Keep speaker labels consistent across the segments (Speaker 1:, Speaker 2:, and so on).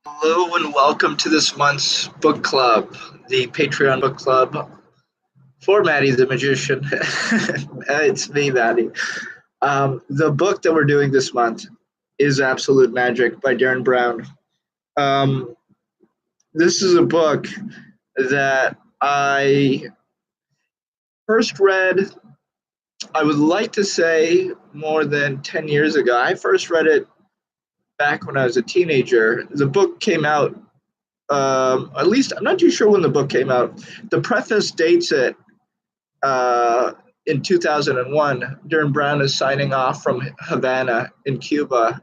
Speaker 1: Hello and welcome to this month's book club, the Patreon book club for Maddie the Magician. It's me, Maddie. The book that we're doing this month is Absolute Magic by Derren Brown. Um, this is a book that I first read, I would like to say more than 10 years ago. I first read it back when I was a teenager. The book came out at least I'm not too sure when the book came out. The preface dates it in 2001. Derren Brown is signing off from Havana in Cuba.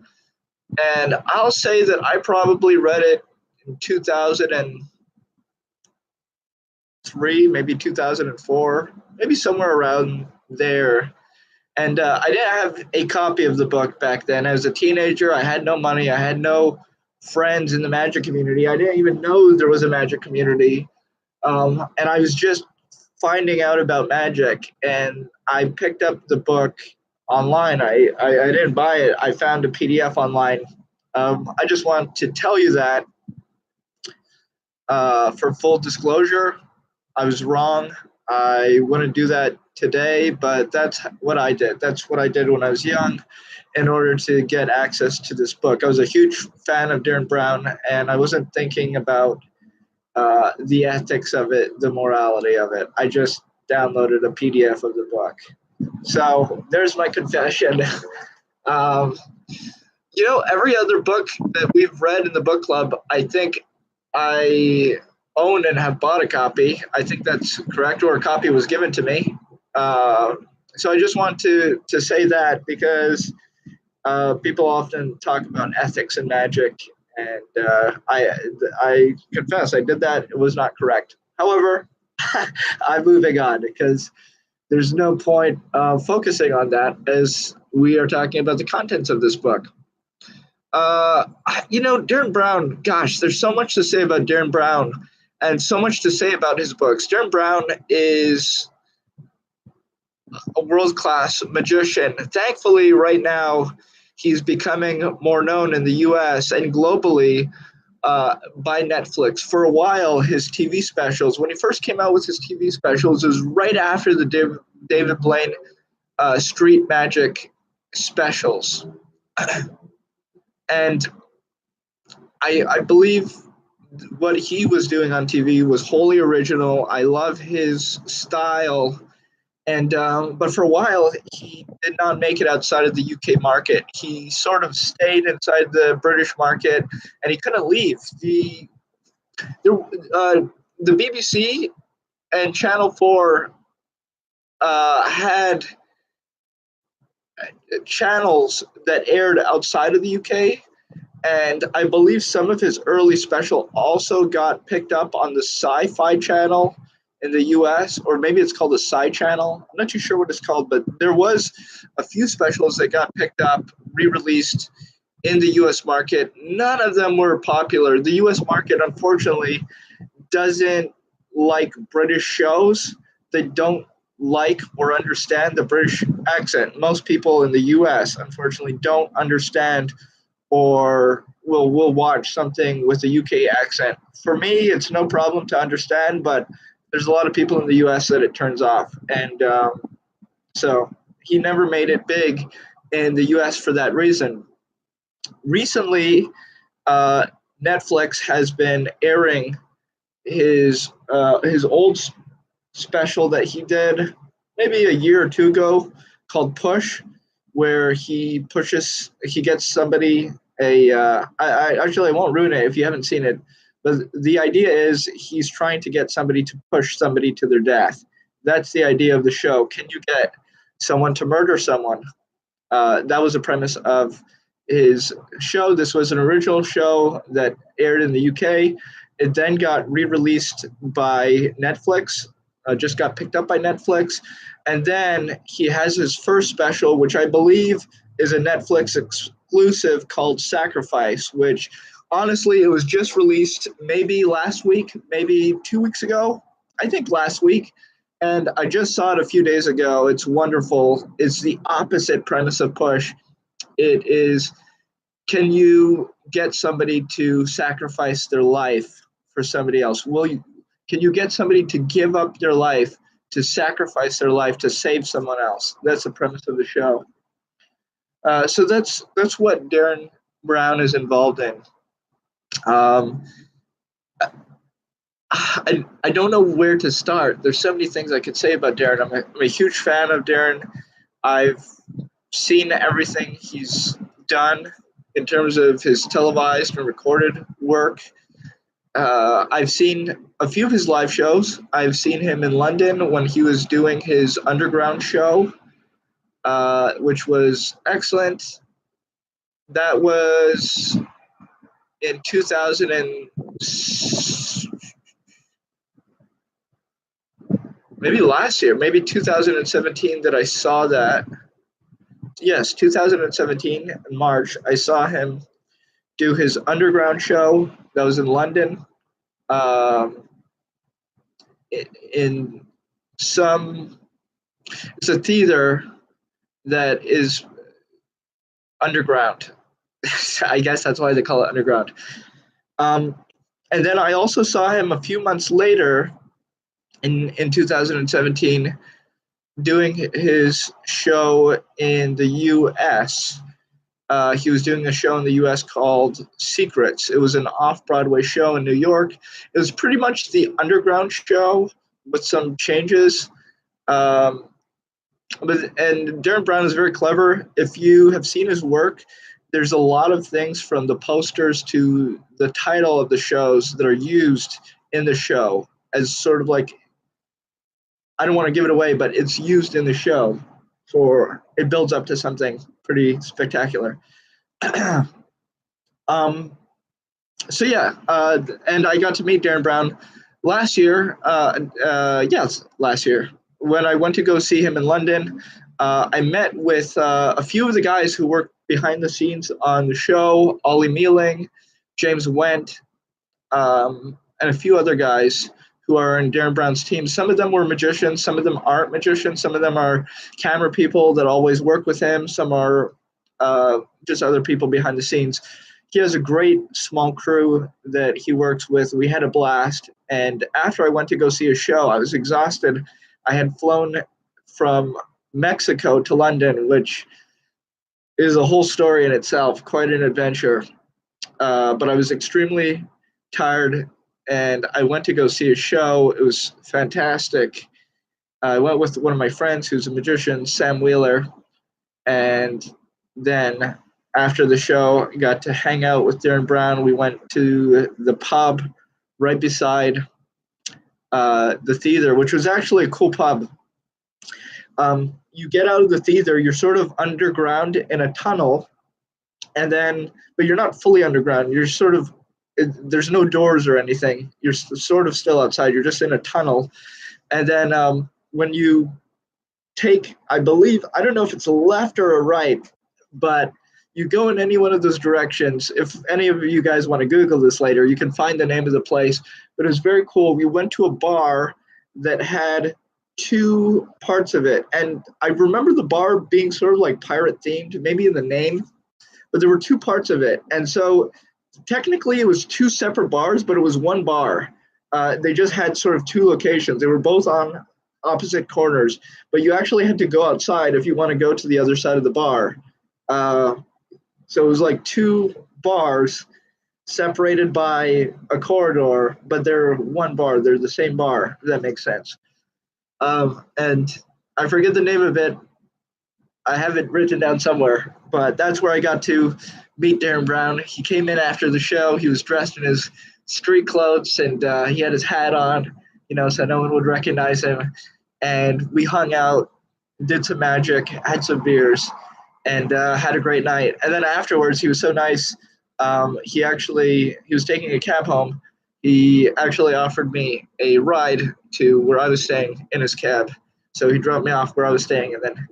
Speaker 1: And I'll say that I probably read it in 2003, maybe 2004, maybe somewhere around there. And I didn't have a copy of the book back then. As a teenager, I had no money. I had no friends in the magic community. I didn't even know there was a magic community. And I was just finding out about magic, and I picked up the book online. I didn't buy it. I found a PDF online. I just want to tell you that for full disclosure, I was wrong. I wouldn't do that today, but that's what I did. That's what I did when I was young in order to get access to this book. I was a huge fan of Derren Brown, and I wasn't thinking about the ethics of it, the morality of it. I just downloaded a PDF of the book. So there's my confession. um, every other book that we've read in the book club, I think I own and have bought a copy. I think that's correct, or a copy was given to me. Uh, so I just want to say that because people often talk about ethics and magic, and I confess I did that. It was not correct. However, I'm moving on because there's no point focusing on that as we are talking about the contents of this book. Derren Brown. Gosh, there's so much to say about Derren Brown, and so much to say about his books. Derren Brown is a world-class magician. Thankfully, right now, he's becoming more known in the U.S. and globally by Netflix. For a while, his TV specials, when he first came out with his TV specials, it was right after the David Blaine Street Magic specials. And I believe what he was doing on TV was wholly original. I love his style. And but for a while, he did not make it outside of the UK market. He sort of stayed inside the British market, and he couldn't leave. The BBC and Channel 4 had channels that aired outside of the UK, and I believe some of his early special also got picked up on the Sci-Fi channel in the US, or maybe it's called the Sci channel. I'm not too sure what it's called, but there was a few specials that got picked up, re-released in the US market. None of them were popular. The US market, unfortunately, doesn't like British shows. They don't like or understand the British accent. Most people in the US, unfortunately, don't understand or will watch something with a UK accent. For me, it's no problem to understand, but there's a lot of people in the US that it turns off. And so he never made it big in the US for that reason. Recently, Netflix has been airing his old special that he did maybe a year or two ago called Push, where he gets somebody I won't ruin it if you haven't seen it, but the idea is he's trying to get somebody to push somebody to their death. That's the idea of the show. Can you get someone to murder someone? That was the premise of his show. This was an original show that aired in the UK. It then got re-released by Netflix, just got picked up by Netflix. And then he has his first special, which I believe is a Netflix exclusive called Sacrifice, which honestly, it was just released maybe last week, maybe 2 weeks ago. I think last week. And I just saw it a few days ago. It's wonderful. It's the opposite premise of Push. It is can you get somebody to sacrifice their life for somebody else? Can you get somebody to give up their life, to sacrifice their life to save someone else? That's the premise of the show. So that's what Derren Brown is involved in. Um, I don't know where to start. There's so many things I could say about Derren. I'm a huge fan of Derren. I've seen everything he's done in terms of his televised and recorded work. I've seen a few of his live shows. I've seen him in London when he was doing his underground show, which was excellent. That was in 2000 and maybe last year, maybe 2017 that I saw that. Yes, 2017 in March, I saw him do his underground show that was in London. Um, in some, it's a theater that is underground. I guess that's why they call it underground. Um, and then I also saw him a few months later in 2017 doing his show in the U.S. He was doing a show in the U.S. called Secrets. It was an off-Broadway show in New York. It was pretty much the underground show with some changes. And Derren Brown is very clever. If you have seen his work, there's a lot of things from the posters to the title of the shows that are used in the show as sort of like, I don't want to give it away, but it's used in the show it builds up to something pretty spectacular. So yeah, and I got to meet Derren Brown last year. Yes, last year when I went to go see him in London. I met with a few of the guys who worked behind the scenes on the show: Ollie Mealing, James Wendt, and a few other guys who are in Derren Brown's team. Some of them were magicians, some of them aren't magicians, some of them are camera people that always work with him, some are just other people behind the scenes. He has a great small crew that he works with. We had a blast. And after I went to go see a show, I was exhausted. I had flown from Mexico to London, which is a whole story in itself, quite an adventure. But I was extremely tired, and I went to go see a show. It was fantastic. I went with one of my friends who's a magician, Sam Wheeler, and then after the show, I got to hang out with Derren Brown. We went to the pub right beside the theater, which was actually a cool pub. You get out of the theater, you're sort of underground in a tunnel, and then, but you're not fully underground. You're sort of, there's no doors or anything. You're sort of still outside. You're just in a tunnel. And then when you take, I believe, I don't know if it's a left or a right, but you go in any one of those directions. If any of you guys want to Google this later, you can find the name of the place. But it was very cool. We went to a bar that had two parts of it. And I remember the bar being sort of like pirate themed, maybe in the name, but there were two parts of it. And so technically it was two separate bars, but it was one bar. They just had sort of two locations. They were both on opposite corners, but you actually had to go outside if you want to go to the other side of the bar. So it was like two bars separated by a corridor, but they're one bar. They're the same bar, if that makes sense. And I forget the name of it. I have it written down somewhere, but that's where I got to meet Derren Brown. He came in after the show. He was dressed in his street clothes, and he had his hat on, so no one would recognize him. And we hung out, did some magic, had some beers, and had a great night. And then afterwards, he was so nice. He was taking a cab home. He actually offered me a ride to where I was staying in his cab. So he dropped me off where I was staying, and then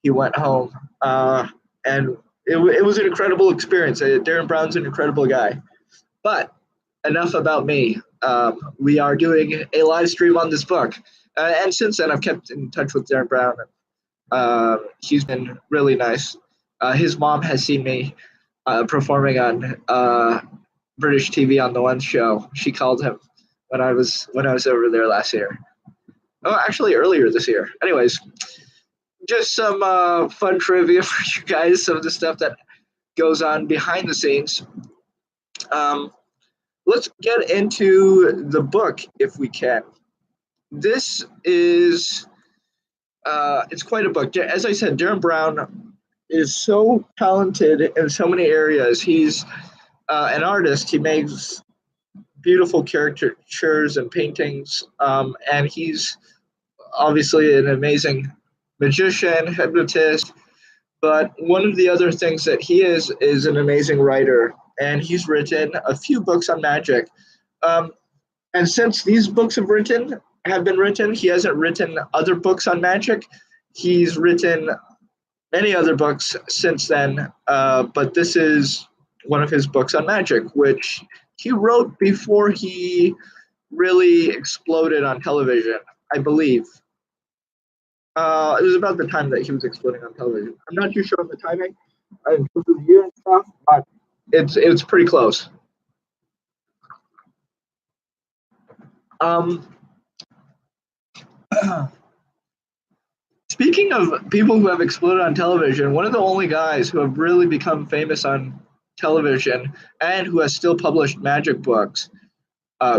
Speaker 1: he went home. And it was an incredible experience. Derren Brown's an incredible guy. But enough about me. We are doing a live stream on this book. And since then, I've kept in touch with Derren Brown. He's been really nice. His mom has seen me performing on British TV on the One Show. She called him when I was over there last year. Oh, actually earlier this year. Anyways, just some fun trivia for you guys. Some of the stuff that goes on behind the scenes. Um, let's get into the book if we can. This is it's quite a book. As I said, Derren Brown is so talented in so many areas. He's an artist. He makes beautiful caricatures and paintings, and he's obviously an amazing magician, hypnotist. But one of the other things that he is an amazing writer, and he's written a few books on magic. Um, and since these books have been written, he hasn't written other books on magic. He's written many other books since then, but this is one of his books on magic, which he wrote before he really exploded on television, I believe. It was about the time that he was exploding on television. I'm not too sure on the timing in terms of the year and stuff, but it's pretty close. Um, Speaking of people who have exploded on television, one of the only guys who have really become famous on television and who has still published magic books,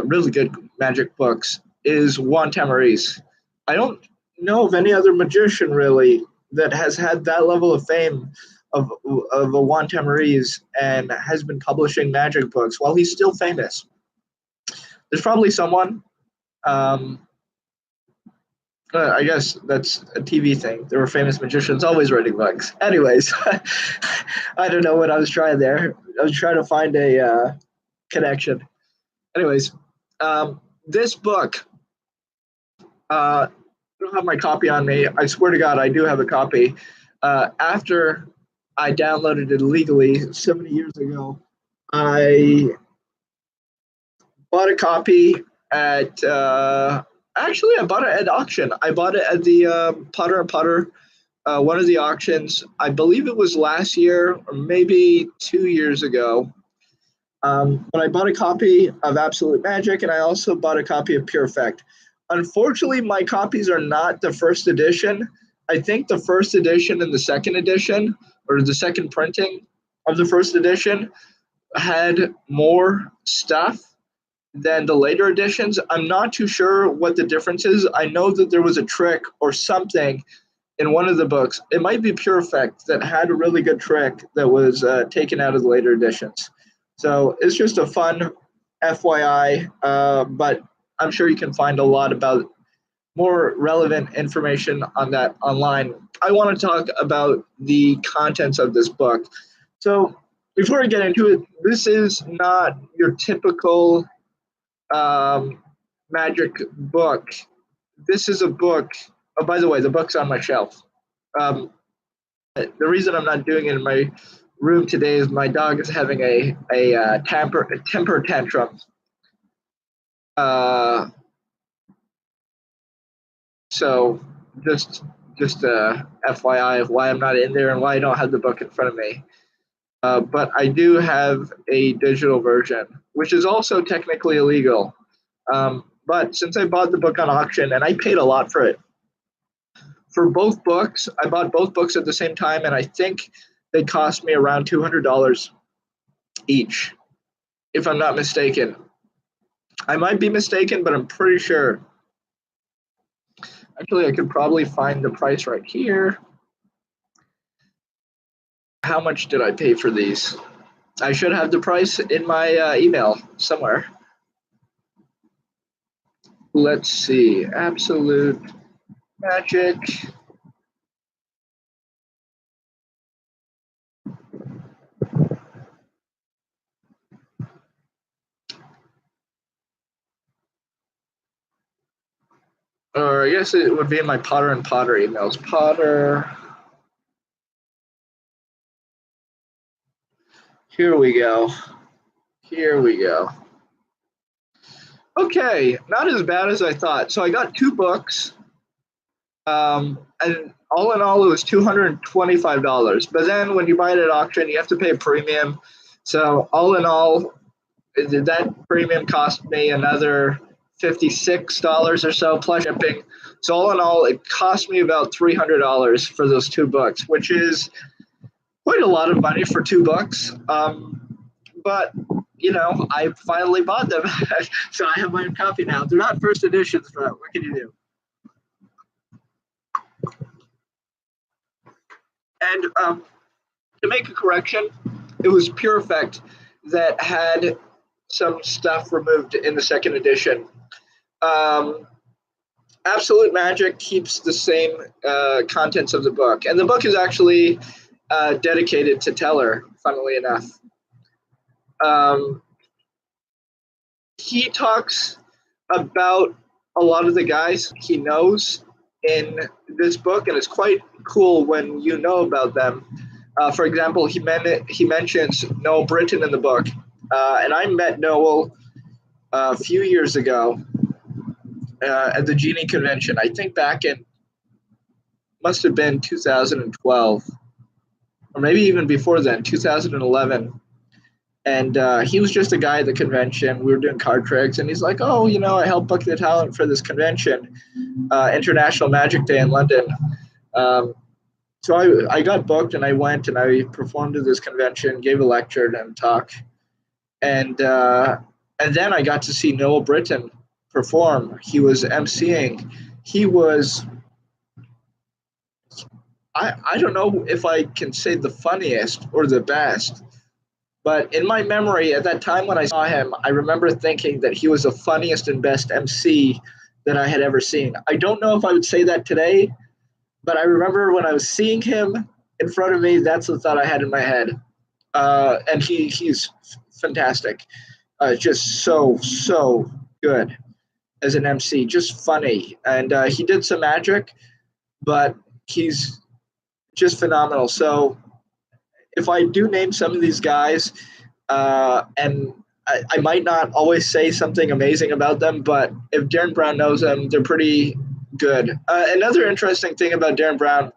Speaker 1: really good magic books, is Juan Tamariz. I don't know of any other magician really that has had that level of fame of a Juan Tamariz and has been publishing magic books while he's still famous. There's probably someone. I guess that's a TV thing. There were famous magicians always writing books. Anyways, I don't know what I was trying there. I was trying to find a connection. Anyways, this book, I don't have my copy on me. I swear to God, I do have a copy. After I downloaded it illegally so many years ago, I bought a copy at actually I bought it at auction. I bought it at the Potter and Potter, one of the auctions. I believe it was last year or maybe 2 years ago. But I bought a copy of Absolute Magic, and I also bought a copy of Pure Effect. Unfortunately, my copies are not the first edition. I think the first edition and the second edition, or the second printing of the first edition, had more stuff than the later editions. I'm not too sure what the difference is. I know that there was a trick or something in one of the books. It might be Pure Effect that had a really good trick that was taken out of the later editions. So it's just a fun FYI, but I'm sure you can find a lot about more relevant information on that online. I want to talk about the contents of this book. So before I get into it, this is not your typical magic book. This is a book. Oh, by the way, the book's on my shelf. The reason I'm not doing it in my room today is my dog is having a temper tantrum. So just FYI of why I'm not in there and why I don't have the book in front of me. But I do have a digital version, which is also technically illegal. But since I bought the book on auction and I paid a lot for it, for both books, I bought both books at the same time, and I think they cost me around $200 each, if I'm not mistaken. I might be mistaken, but I'm pretty sure. Actually, I could probably find the price right here. How much did I pay for these? I should have the price in my email somewhere. Let's see. Absolute Magic. Or I guess it would be in my Potter and Potter emails. Potter. Here we go. Here we go. Okay, not as bad as I thought. So I got two books. And all in all, it was $225. But then when you buy it at auction, you have to pay a premium. So all in all, that premium cost me another $56 or so plus shipping. So all in all, it cost me about $300 for those two books, which is quite a lot of money for two books. But I finally bought them, so I have my own copy now. They're not first editions, but what can you do? And to make a correction, it was Pure Effect that had some stuff removed in the second edition. Um, Absolute Magic keeps the same contents of the book, and the book is actually dedicated to Teller, funnily enough. He talks about a lot of the guys he knows in this book, and it's quite cool when you know about them. For example, he mentions Noel Britton in the book, and I met Noel a few years ago at the Genie convention. I think back in must have been 2012, or maybe even before then, 2011. And he was just a guy at the convention. We were doing card tricks, and he's like, "Oh, I helped book the talent for this convention, International Magic Day in London." Um, so I got booked, and I went and I performed at this convention, gave a lecture and talk, and then I got to see Noel Britton perform. He was emceeing. He was. I don't know if I can say the funniest or the best. But in my memory, at that time when I saw him, I remember thinking that he was the funniest and best MC that I had ever seen. I don't know if I would say that today, but I remember when I was seeing him in front of me, that's the thought I had in my head. And he's fantastic. Just so good as an MC, just funny. And he did some magic, but he's just phenomenal. So if I do name some of these guys, and I might not always say something amazing about them, but if Derren Brown knows them, they're pretty good. Another interesting thing about Derren Brown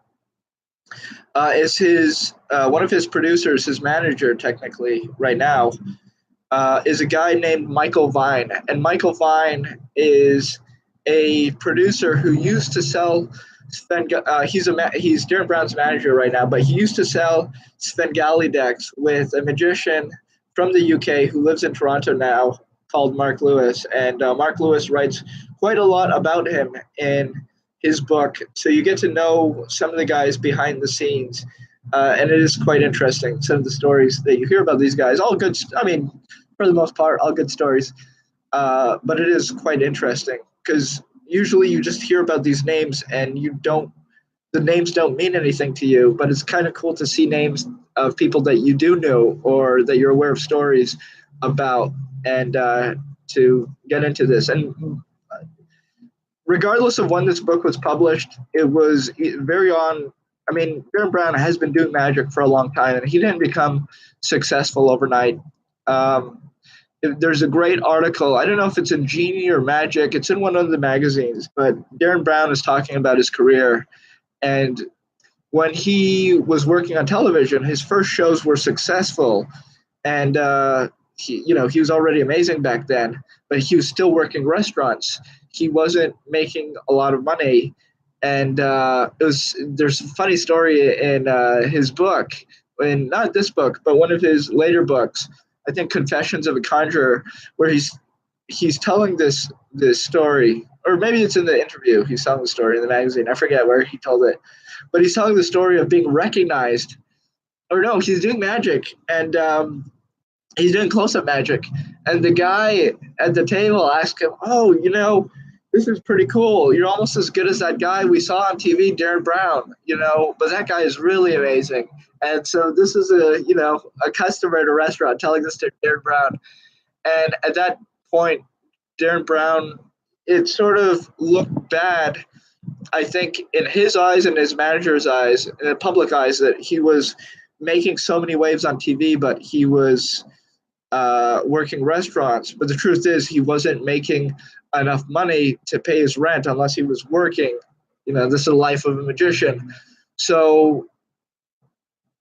Speaker 1: is his one of his producers, his manager, technically right now, is a guy named Michael Vine, and Michael Vine is a producer who used to sell he's Derren Brown's manager right now, but he used to sell Svengali decks with a magician from the UK who lives in Toronto now called Mark Lewis. And Mark Lewis writes quite a lot about him in his book. So you get to know some of the guys behind the scenes. And it is quite interesting, some of the stories that you hear about these guys. All good, I mean, for the most part, all good stories. But it is quite interesting because usually you just hear about these names and the names don't mean anything to you, but it's kind of cool to see names of people that you do know or that you're aware of stories about, and to get into this. And regardless of when this book was published, it was very on. I mean, Derren Brown has been doing magic for a long time, and he didn't become successful overnight. There's a great article. I don't know if it's in Genie or Magic. It's in one of the magazines, but Derren Brown is talking about his career. And when he was working on television, his first shows were successful. And, he was already amazing back then, but he was still working restaurants. He wasn't making a lot of money. And there's a funny story in his book, in not this book, but one of his later books, I think Confessions of a Conjurer, where he's telling this story, or maybe it's in the interview. He's telling the story in the magazine. I forget where he told it, but he's telling the story of being recognized. Or no, he's doing magic, and he's doing close-up magic, and the guy at the table asked him, "Oh, this is pretty cool. You're almost as good as that guy we saw on TV, Derren Brown, but that guy is really amazing." And so this is a customer at a restaurant telling this to Derren Brown. And at that point, Derren Brown, it sort of looked bad, I think, in his eyes and his manager's eyes, and the public eyes, that he was making so many waves on TV, but he was working restaurants. But the truth is he wasn't making enough money to pay his rent unless he was working, this is the life of a magician. So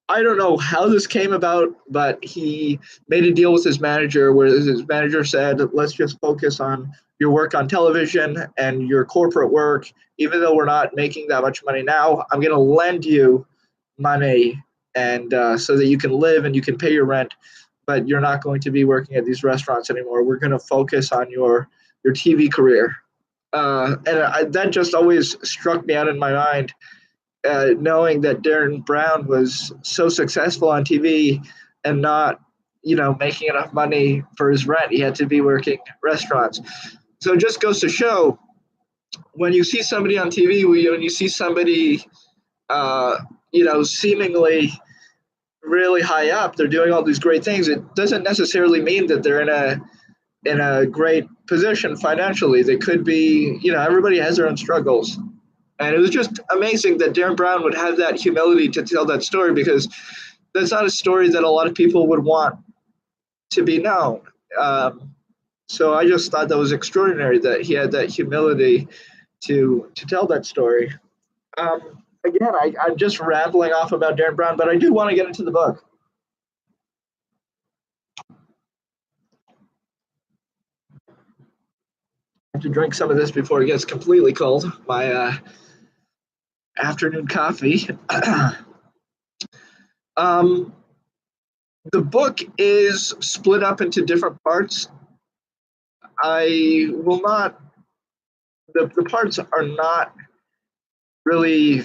Speaker 1: I don't know how this came about, but he made a deal with his manager where his manager said, let's just focus on your work on television and your corporate work. Even though we're not making that much money now, I'm going to lend you money and so that you can live and you can pay your rent, but you're not going to be working at these restaurants anymore. We're going to focus on your TV career. That just always struck me out in my mind, knowing that Derren Brown was so successful on TV and not, making enough money for his rent. He had to be working restaurants. So it just goes to show, when you see somebody on TV, when you see somebody, seemingly really high up, they're doing all these great things. It doesn't necessarily mean that they're in a great position financially. They could be, everybody has their own struggles. And it was just amazing that Derren Brown would have that humility to tell that story, because that's not a story that a lot of people would want to be known. So I just thought that was extraordinary that he had that humility to tell that story. Again, I'm just rambling off about Derren Brown, but I do want to get into the book. I have to drink some of this before it gets completely cold. My afternoon coffee. The book is split up into different parts. I will not, the parts are not really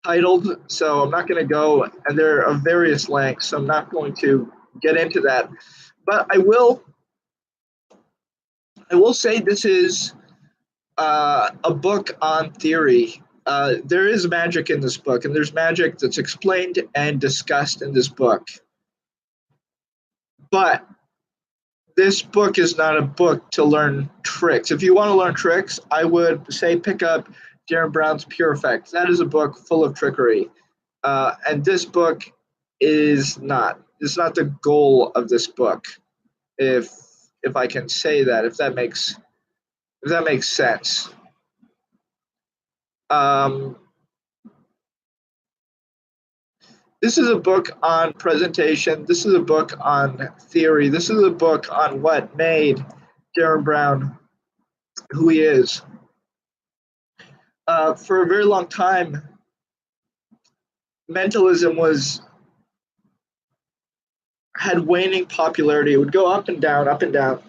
Speaker 1: titled, so I'm not going to go, and they're of various lengths, so I'm not going to get into that. But I will say this is a book on theory. There is magic in this book, and there's magic that's explained and discussed in this book. But this book is not a book to learn tricks. If you want to learn tricks, I would say pick up Derren Brown's Pure Effect. That is a book full of trickery. And this book is not. It's not the goal of this book, if I can say that, if that makes sense. This is a book on presentation. This is a book on theory. This is a book on what made Derren Brown who he is. For a very long time, mentalism had waning popularity. It would go up and down, up and down.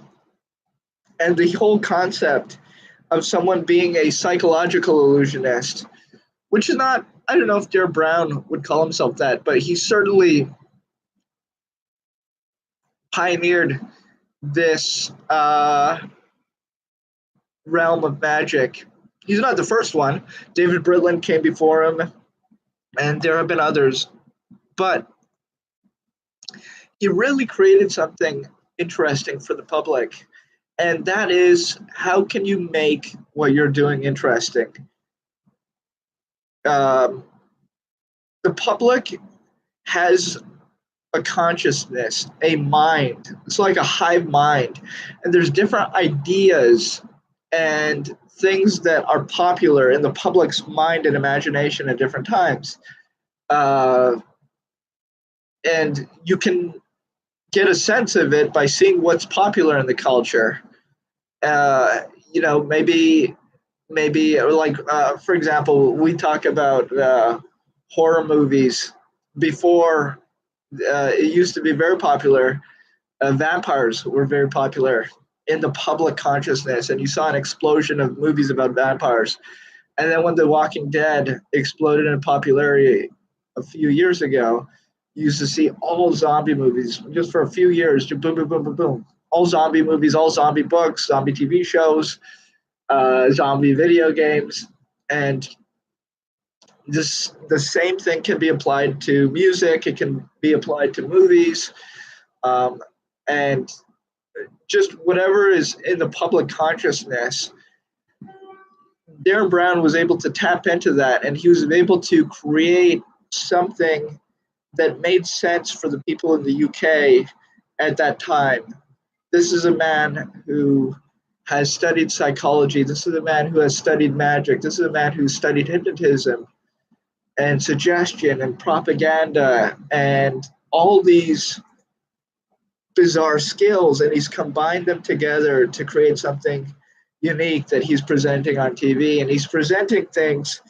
Speaker 1: And the whole concept of someone being a psychological illusionist, which is not, I don't know if Derren Brown would call himself that, but he certainly pioneered this realm of magic. He's not the first one. David Britland came before him, and there have been others. But he really created something interesting for the public, and that is, how can you make what you're doing interesting? The public has a consciousness, a mind. It's like a hive mind, and there's different ideas and things that are popular in the public's mind and imagination at different times. And you can get a sense of it by seeing what's popular in the culture. Maybe like, for example, we talk about horror movies. Before, it used to be very popular. Vampires were very popular in the public consciousness, and you saw an explosion of movies about vampires. And then when The Walking Dead exploded in popularity a few years ago, you used to see all zombie movies just for a few years, boom, boom, boom, boom, boom. All zombie movies, all zombie books, zombie TV shows, zombie video games. And the same thing can be applied to music. It can be applied to movies. And just whatever is in the public consciousness, Derren Brown was able to tap into that, and he was able to create something that made sense for the people in the UK at that time. This is a man who has studied psychology. This is a man who has studied magic. This is a man who studied hypnotism and suggestion and propaganda and all these bizarre skills, and he's combined them together to create something unique that he's presenting on TV. And he's presenting things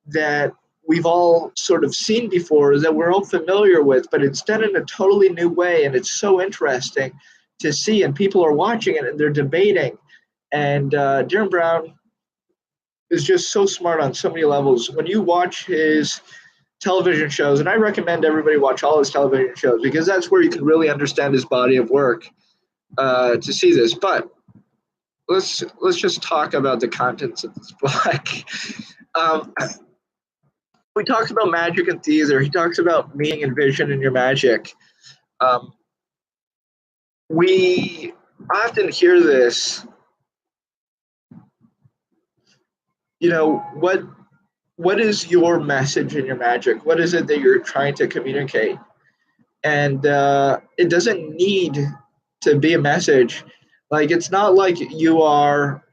Speaker 1: that we've all sort of seen before, that we're all familiar with, but it's done in a totally new way. And it's so interesting to see. And people are watching it and they're debating. And Derren Brown is just so smart on so many levels. When you watch his television shows, and I recommend everybody watch all his television shows because that's where you can really understand his body of work to see this. But let's just talk about the contents of this book. We talked about magic and theater. He talks about meaning and vision in your magic. We often hear this. You know, what is your message in your magic? What is it that you're trying to communicate? And it doesn't need to be a message. Like, it's not like you are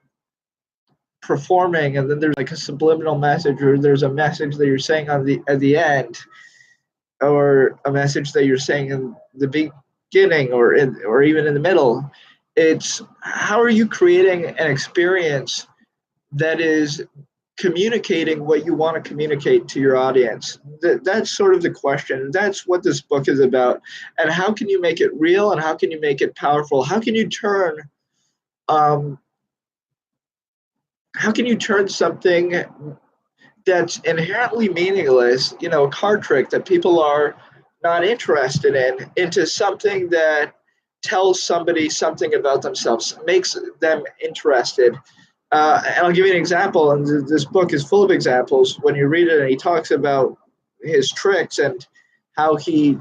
Speaker 1: performing and then there's like a subliminal message, or there's a message that you're saying at the end, or a message that you're saying in the beginning, or even in the middle. It's how are you creating an experience that is communicating what you want to communicate to your audience? That's sort of the question. That's what this book is about. And how can you make it real, and how can you make it powerful? How can you turn something that's inherently meaningless, a card trick that people are not interested in, into something that tells somebody something about themselves, makes them interested? And I'll give you an example, and this book is full of examples. When you read it, and he talks about his tricks and how he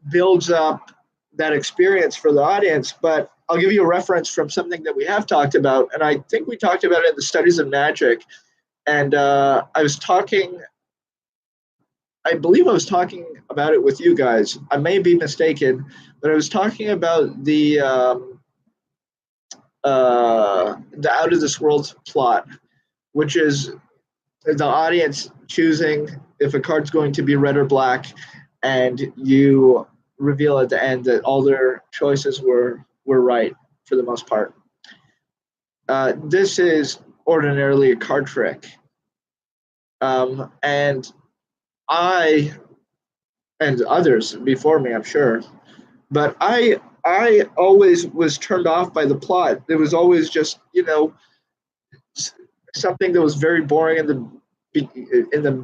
Speaker 1: builds up that experience for the audience. But I'll give you a reference from something that we have talked about, and I think we talked about it in the studies of magic. And I believe I was talking about it with you guys. I may be mistaken, but I was talking about the out of this world plot, which is the audience choosing if a card's going to be red or black, and you reveal at the end that all their choices were right for the most part. This is ordinarily a card trick, and I and others before me, I'm sure, but I always was turned off by the plot. It was always just something that was very boring in the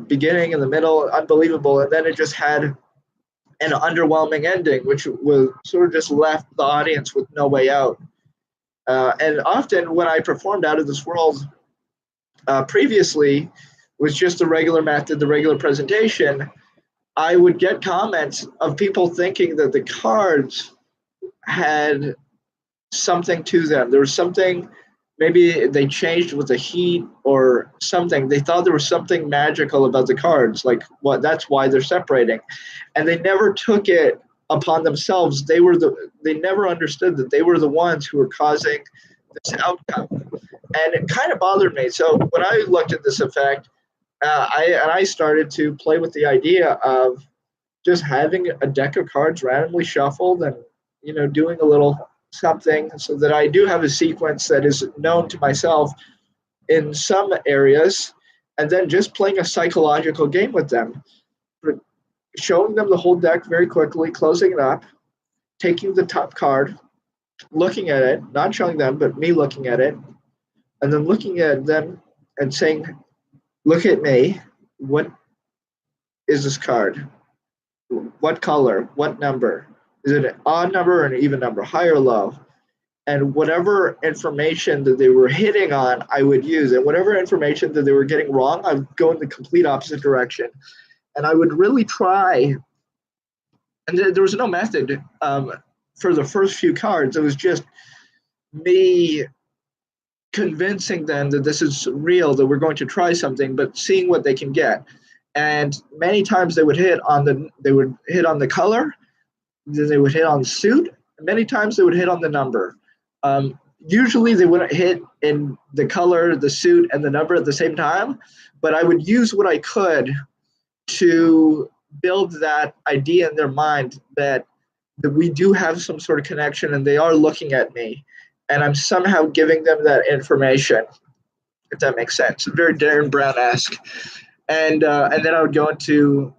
Speaker 1: beginning, in the middle, unbelievable, and then it just had an underwhelming ending, which was sort of just left the audience with no way out. And often when I performed Out of This World previously, was just the regular method, the regular presentation, I would get comments of people thinking that the cards had something to them. There was something, maybe they changed with the heat or something. They thought there was something magical about the cards, like what that's why they're separating. And they never took it upon themselves. They never understood that they were the ones who were causing this outcome. And it kind of bothered me. So when I looked at this effect, I started to play with the idea of just having a deck of cards randomly shuffled, and doing a little something so that I do have a sequence that is known to myself in some areas, and then just playing a psychological game with them, showing them the whole deck very quickly, closing it up, taking the top card, looking at it, not showing them, but me looking at it, and then looking at them and saying, look at me. What is this card? What color? What number? Is it an odd number or an even number? High or low? And whatever information that they were hitting on, I would use. And whatever information that they were getting wrong, I would go in the complete opposite direction. And I would really try. And there was no method for the first few cards. It was just me convincing them that this is real, that we're going to try something, but seeing what they can get. And many times they would hit on the color, then they would hit on the suit, and many times they would hit on the number. Usually they wouldn't hit in the color, the suit, and the number at the same time, but I would use what I could to build that idea in their mind that we do have some sort of connection and they are looking at me and I'm somehow giving them that information, if that makes sense. Very Derren Brown-esque. And then I would go into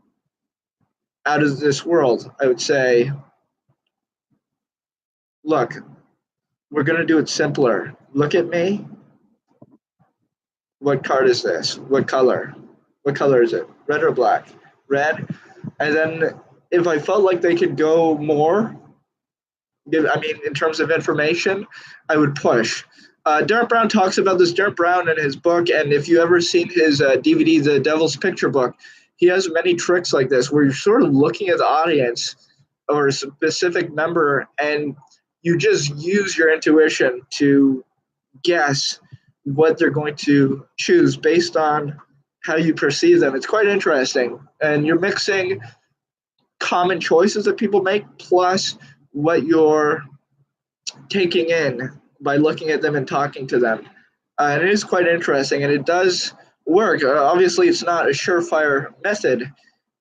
Speaker 1: out of this world. I would say, look, we're going to do it simpler. Look at me. What card is this? What color? What color is it? Red or black? Red. And then if I felt like they could go more, I mean, in terms of information, I would push. Derren Brown talks about this. Derren Brown in his book, and if you ever seen his DVD, The Devil's Picture Book, he has many tricks like this where you're sort of looking at the audience or a specific member, and you just use your intuition to guess what they're going to choose based on how you perceive them. It's quite interesting, and you're mixing common choices that people make plus what you're taking in by looking at them and talking to them. And it is quite interesting, and it does work. Obviously, it's not a surefire method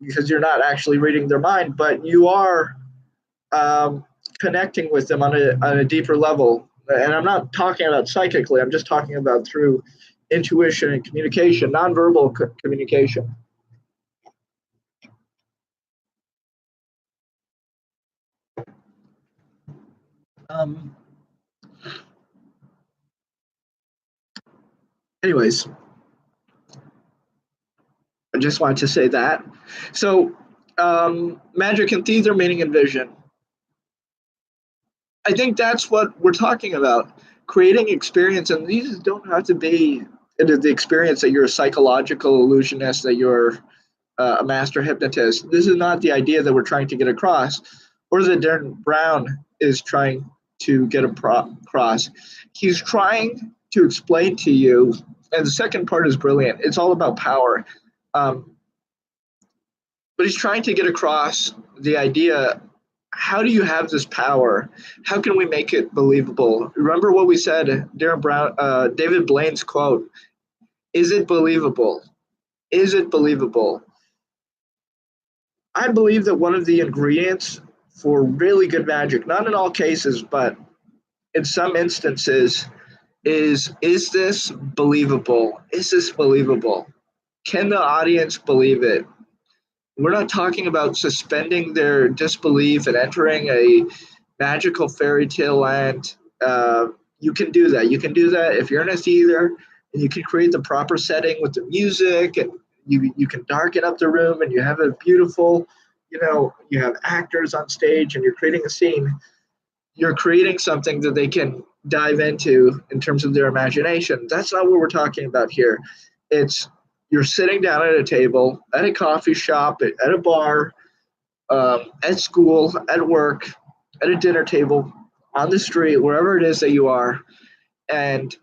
Speaker 1: because you're not actually reading their mind, but you are connecting with them on a deeper level. And I'm not talking about psychically, I'm just talking about through intuition and communication, nonverbal communication. Um, anyways, I just wanted to say that. So, magic and theater, meaning and vision. I think that's what we're talking about. Creating experience, and these don't have to be the experience that you're a psychological illusionist, that you're a master hypnotist. This is not the idea that we're trying to get across, or that Derren Brown is trying to get across. He's trying to explain to you, and the second part is brilliant. It's all about power. Um, but he's trying to get across the idea, how do you have this power? How can we make it believable? Remember what we said, Derren Brown, David Blaine's quote, is it believable? Is it believable? I believe that one of the ingredients for really good magic, not in all cases, but in some instances, is this believable? Is this believable? Can the audience believe it? We're not talking about suspending their disbelief and entering a magical fairy tale land. You can do that. You can do that if you're in a theater and you can create the proper setting with the music, and you can darken up the room and you have a beautiful, you have actors on stage and you're creating a scene. You're creating something that they can dive into in terms of their imagination. That's not what we're talking about here. It's you're sitting down at a table, at a coffee shop, at a bar, at school, at work, at a dinner table, on the street, wherever it is that you are, and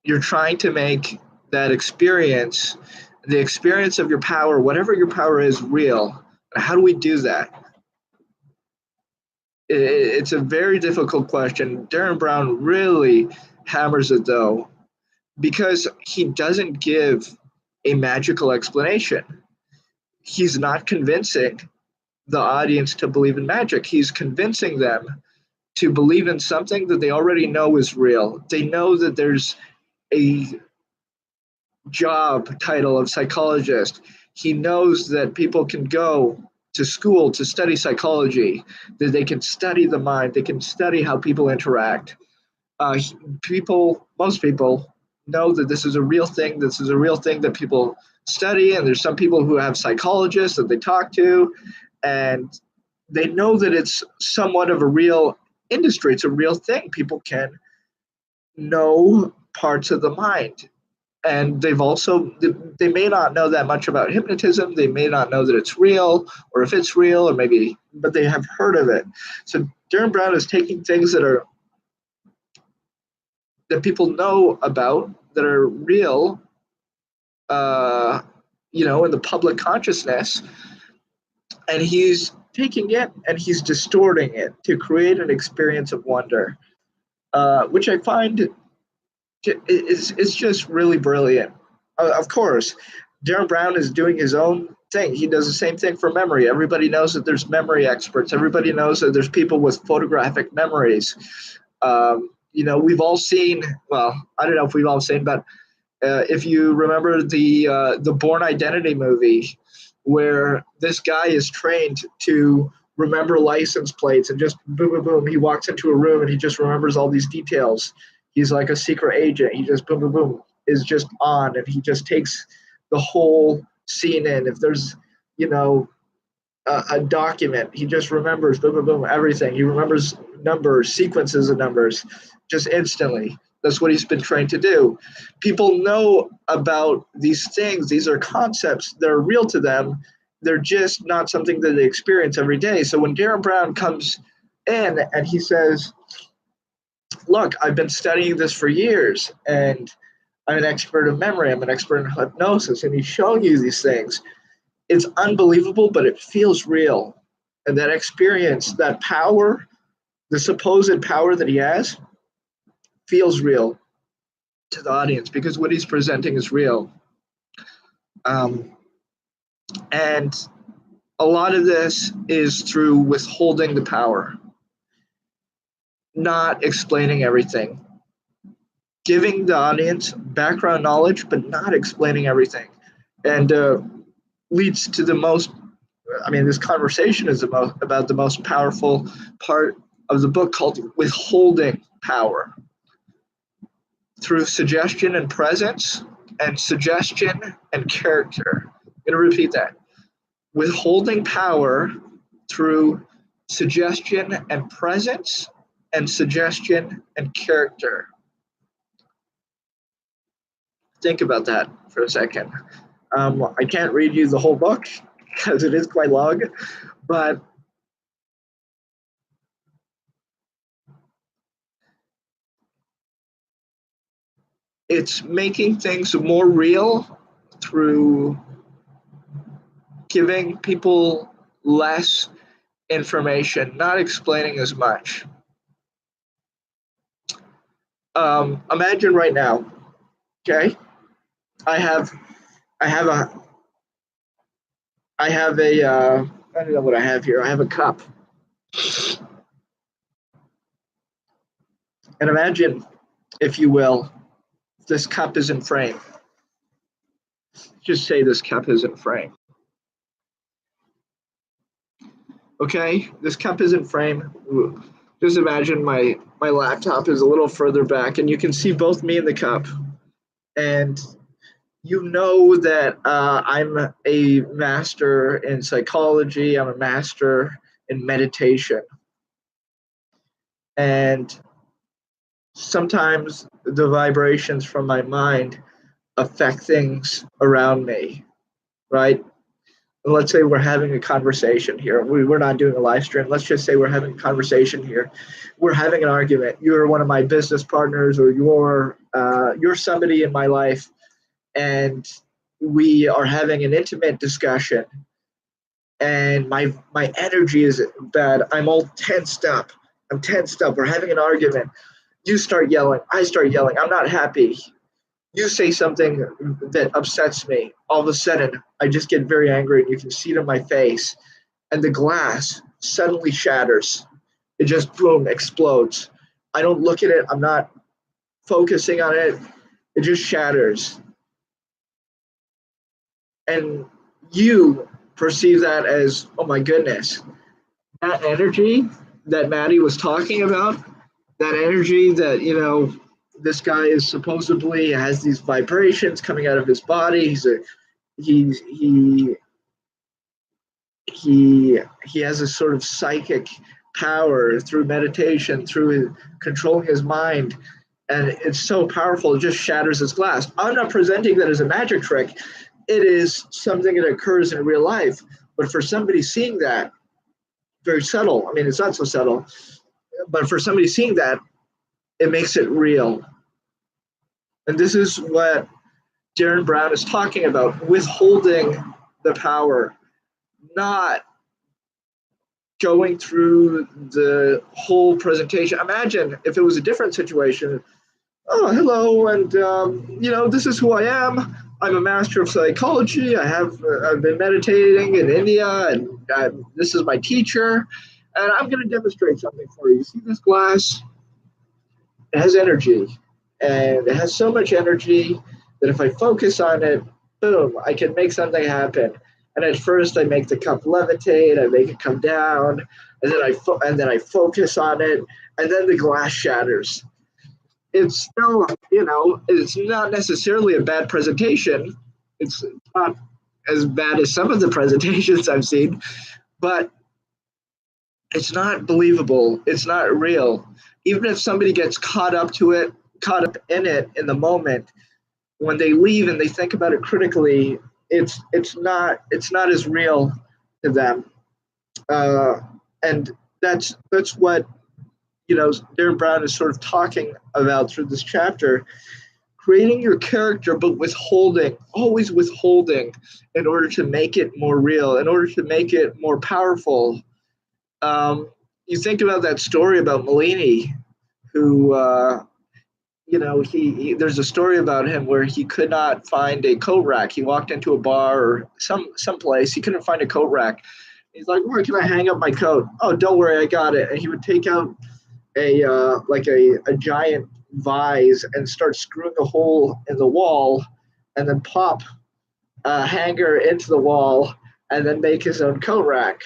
Speaker 1: you're trying to make that experience, the experience of your power, whatever your power is, real. How do we do that? It's a very difficult question. Derren Brown really hammers it, though, because he doesn't give a magical explanation. He's not convincing the audience to believe in magic. He's convincing them to believe in something that they already know is real. They know that there's a job title of psychologist. He knows that people can go to school to study psychology, that they can study the mind, they can study how people interact. Most people know that this is a real thing. This is a real thing that people study, and there's some people who have psychologists that they talk to, and they know that it's somewhat of a real industry. It's a real thing. People can know parts of the mind. And they may not know that much about hypnotism. They may not know that it's real, or if it's real, or maybe, but they have heard of it. So Derren Brown is taking things that people know about, that are real, in the public consciousness, and he's taking it and he's distorting it to create an experience of wonder. which I find is just really brilliant. Of course, Derren Brown is doing his own thing. He does the same thing for memory. Everybody knows that there's memory experts. Everybody knows that there's people with photographic memories. We've all seen. Well, I don't know if we've all seen, but if you remember the Born Identity movie, where this guy is trained to remember license plates and just boom, boom, boom. He walks into a room and he just remembers all these details. He's like a secret agent. He just boom, boom, boom is just on, and he just takes the whole scene in. If there's, you know, a document, he just remembers boom, boom, boom, everything. He remembers numbers, sequences of numbers, just instantly. That's what he's been trained to do. People know about these things. These are concepts that are real to them. They're just not something that they experience every day. So when Derren Brown comes in and he says, look, I've been studying this for years, and I'm an expert in memory, I'm an expert in hypnosis, and he's showing you these things. It's unbelievable, but it feels real. And that experience, that power, the supposed power that he has, feels real to the audience because what he's presenting is real. And a lot of this is through withholding the power, not explaining everything, giving the audience background knowledge, but not explaining everything. And leads to the most, this conversation is about the most powerful part of the book called withholding power. Through suggestion and presence, and suggestion and character. I'm going to repeat that. Withholding power through suggestion and presence, and suggestion and character. Think about that for a second. I can't read you the whole book because it is quite long, but it's making things more real through giving people less information, not explaining as much. Imagine right now, okay? I have a I don't know what I have here. I have a cup. And imagine, if you will, this cup is in frame. Just say this cup is in frame. Okay, this cup is in frame. Just imagine my laptop is a little further back, and you can see both me and the cup. And you know that I'm a master in psychology. I'm a master in meditation. And sometimes the vibrations from my mind affect things around me, right? Let's say we're having a conversation here. We're not doing a live stream. Let's just say we're having a conversation here. We're having an argument. You're one of my business partners, or you're somebody in my life, and we are having an intimate discussion. And my energy is bad. I'm all tensed up. I'm tensed up. We're having an argument. You start yelling. I start yelling. I'm not happy. You say something that upsets me. All of a sudden, I just get very angry, and you can see it in my face. And the glass suddenly shatters. It just, boom, explodes. I don't look at it. I'm not focusing on it. It just shatters. And you perceive that as, oh my goodness, that energy that Maddie was talking about, that energy that, this guy is supposedly has these vibrations coming out of his body. He has a sort of psychic power through meditation, through controlling his mind, and it's so powerful. It just shatters his glass. I'm not presenting that as a magic trick. It is something that occurs in real life. But for somebody seeing that, very subtle. It's not so subtle, but for somebody seeing that, it makes it real. And this is what Derren Brown is talking about, withholding the power, not going through the whole presentation. Imagine if it was a different situation. Oh, hello, and this is who I am. I'm a master of psychology. I've been meditating in India, and this is my teacher, and I'm going to demonstrate something for you. See this glass? It has energy, and it has so much energy that if I focus on it, boom, I can make something happen. And at first, I make the cup levitate, I make it come down, and then I focus on it, and then the glass shatters. It's still, it's not necessarily a bad presentation. It's not as bad as some of the presentations I've seen, but it's not believable. It's not real. Even if somebody gets caught up in it in the moment, when they leave and they think about it critically, it's not as real to them. Uh, and that's what Derren Brown is sort of talking about through this chapter. Creating your character, but always withholding, in order to make it more real, in order to make it more powerful. You think about that story about Malini, who, there's a story about him where he could not find a coat rack. He walked into a bar or some place, he couldn't find a coat rack. He's like, "Where can I hang up my coat?" "Oh, don't worry, I got it." And he would take out a giant vise and start screwing a hole in the wall, and then pop a hanger into the wall, and then make his own coat rack.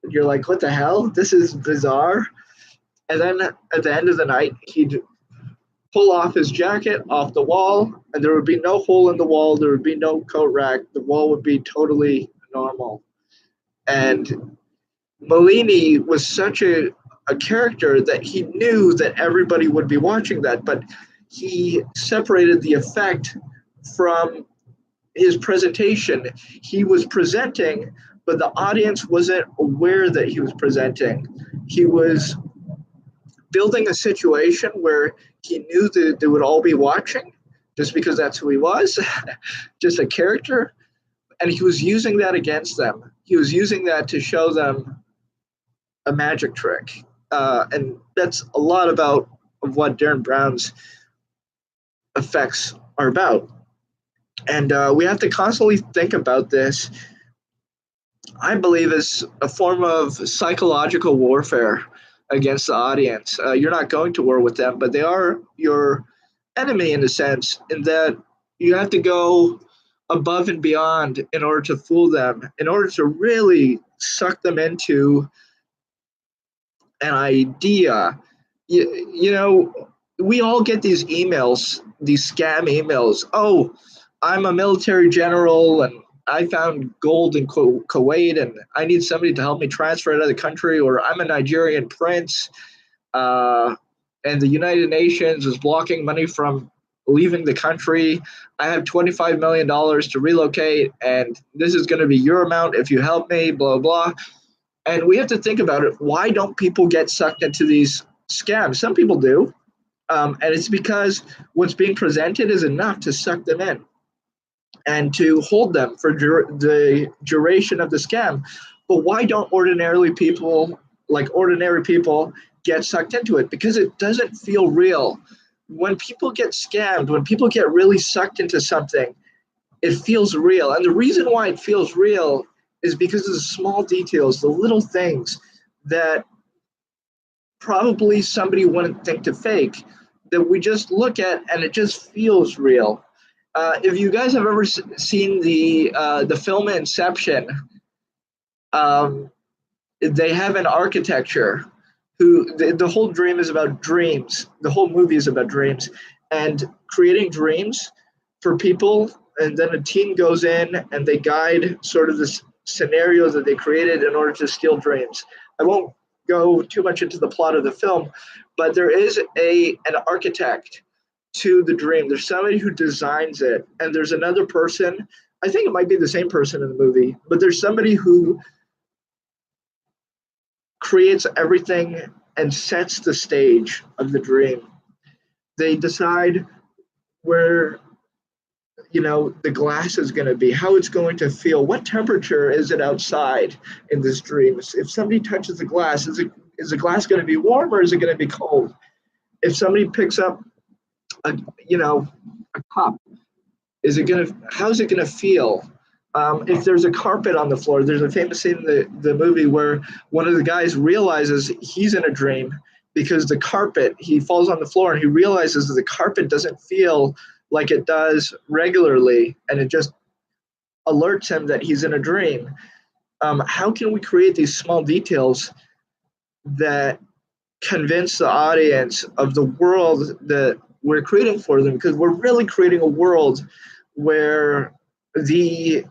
Speaker 1: And you're like, "What the hell? This is bizarre." And then at the end of the night, he'd pull off his jacket off the wall, and there would be no hole in the wall. There would be no coat rack. The wall would be totally normal. And Malini was such a character that he knew that everybody would be watching that, but he separated the effect from his presentation. He was presenting, but the audience wasn't aware that he was presenting. He was building a situation where he knew that they would all be watching just because that's who he was, just a character. And he was using that against them. He was using that to show them a magic trick. And that's a lot of what Derren Brown's effects are about. And we have to constantly think about this, I believe, as a form of psychological warfare against the audience. You're not going to war with them, but they are your enemy in a sense, in that you have to go above and beyond in order to fool them, in order to really suck them into an idea. We all get these emails, these scam emails. "Oh, I'm a military general and I found gold in Kuwait and I need somebody to help me transfer it out of the country," or "I'm a Nigerian prince uh, and the United Nations is blocking money from leaving the country. I have $25 million to relocate and this is going to be your amount if you help me, blah, blah." And we have to think about it. Why don't people get sucked into these scams? Some people do. And it's because what's being presented is enough to suck them in and to hold them for the duration of the scam. But why don't ordinary people get sucked into it? Because it doesn't feel real. When people get scammed, when people get really sucked into something, it feels real. And the reason why it feels real is because of the small details, the little things that probably somebody wouldn't think to fake, that we just look at and it just feels real. If you guys have ever seen the film Inception, they have an architecture who the whole dream is about dreams. The whole movie is about dreams and creating dreams for people. And then a team goes in and they guide sort of this scenario that they created in order to steal dreams. I won't go too much into the plot of the film, but there is an architect to the dream. There's somebody who designs it, and there's another person. I think it might be the same person in the movie, but there's somebody who creates everything and sets the stage of the dream. They decide where the glass is going to be, how it's going to feel, what temperature is it outside in this dream. If somebody touches the glass, is the glass going to be warm or is it going to be cold? If somebody picks up a a cup, how's it gonna feel? If there's a carpet on the floor, there's a famous scene in the movie where one of the guys realizes he's in a dream because he falls on the floor and he realizes that the carpet doesn't feel like it does regularly, and it just alerts him that he's in a dream. How can we create these small details that convince the audience of the world that we're creating for them? Because we're really creating a world where the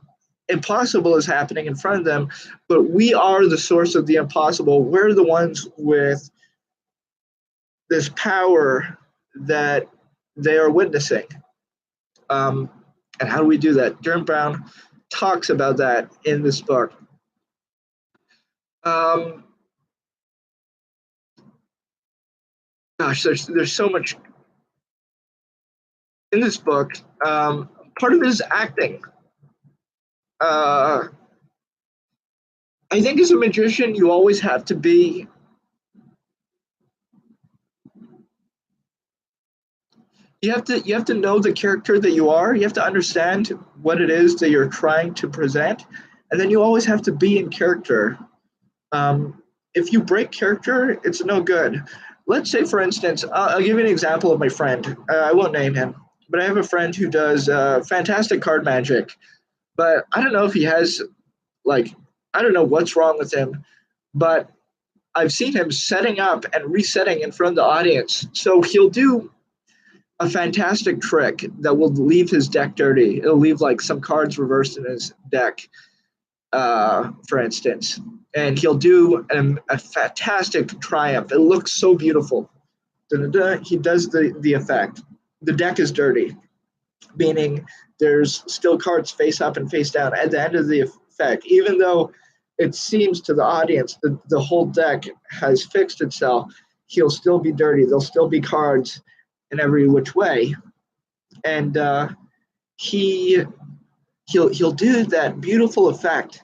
Speaker 1: impossible is happening in front of them, but we are the source of the impossible. We're the ones with this power that they are witnessing. And how do we do that? Derren Brown talks about that in this book. Gosh, there's so much in this book. Part of it is acting. I think as a magician, you always have to be. You have to know the character that you are. You have to understand what it is that you're trying to present, and then you always have to be in character. If you break character, it's no good. Let's say, for instance, I'll give you an example of my friend. I won't name him, but I have a friend who does fantastic card magic. But I don't know if he has, I don't know what's wrong with him, but I've seen him setting up and resetting in front of the audience. So he'll do a fantastic trick that will leave his deck dirty. It'll leave like some cards reversed in his deck, for instance. And he'll do a fantastic triumph. It looks so beautiful. Da-da-da. He does the effect. The deck is dirty, meaning there's still cards face up and face down at the end of the effect. Even though it seems to the audience that the whole deck has fixed itself, he'll still be dirty. There'll still be cards in every which way. And he'll do that beautiful effect.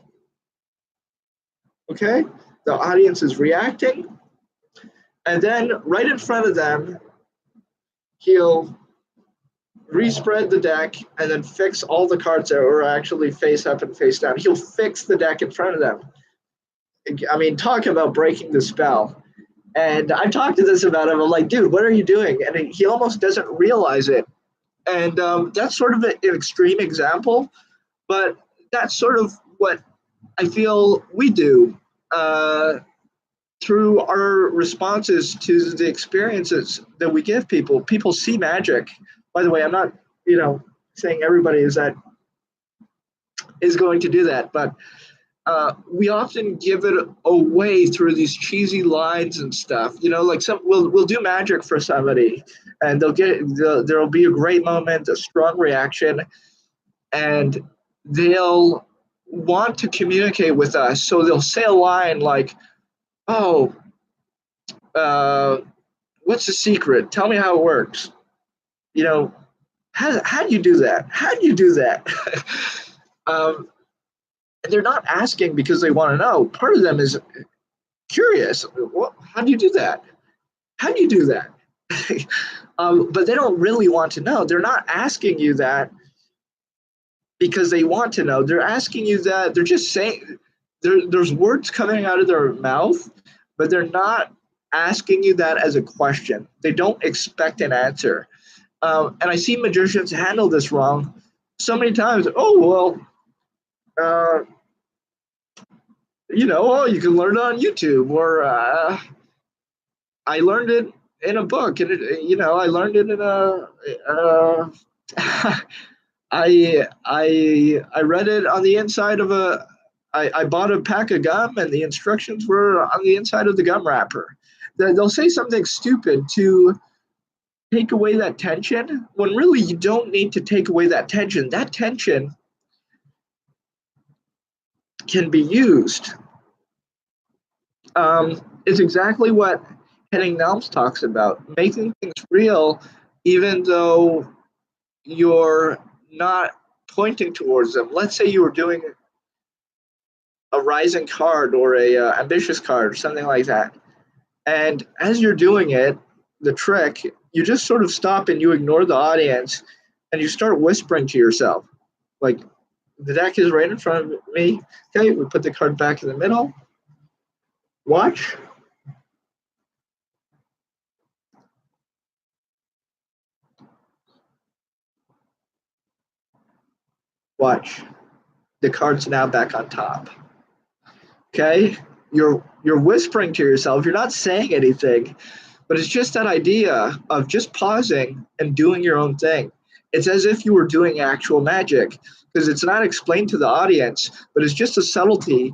Speaker 1: Okay? The audience is reacting. And then right in front of them, he'll respread the deck and then fix all the cards that are actually face up and face down. He'll fix the deck in front of them. I mean, talk about breaking the spell. And I've talked to this about him. I'm like, dude, what are you doing? And he almost doesn't realize it. And that's sort of an extreme example, but that's sort of what I feel we do through our responses to the experiences that we give people. People see magic. By the way, I'm not, saying everybody is going to do that, but we often give it away through these cheesy lines and stuff. Like we'll do magic for somebody, and there'll be a great moment, a strong reaction, and they'll want to communicate with us. So they'll say a line like, "Oh, what's the secret? Tell me how it works." How do you do that? How do you do that? And they're not asking because they want to know. Part of them is curious. Well, how do you do that? How do you do that? But they don't really want to know. They're not asking you that because they want to know. They're asking you that. They're just saying there's words coming out of their mouth, but they're not asking you that as a question. They don't expect an answer. And I see magicians handle this wrong so many times. Oh, well, you can learn it on YouTube, or I learned it in a book, and I learned it in I read it on the inside of I bought a pack of gum, and the instructions were on the inside of the gum wrapper. They'll say something stupid to take away that tension, when really you don't need to take away that tension. That tension can be used. It's exactly what Henning Nelms talks about, making things real, even though you're not pointing towards them. Let's say you were doing a rising card or a ambitious card or something like that. And as you're doing it, the trick, you just sort of stop and you ignore the audience and you start whispering to yourself. Like, the deck is right in front of me. Okay, we put the card back in the middle. Watch. Watch. The card's now back on top. Okay? You're whispering to yourself. You're not saying anything, but it's just that idea of just pausing and doing your own thing. It's as if you were doing actual magic because it's not explained to the audience, but it's just a subtlety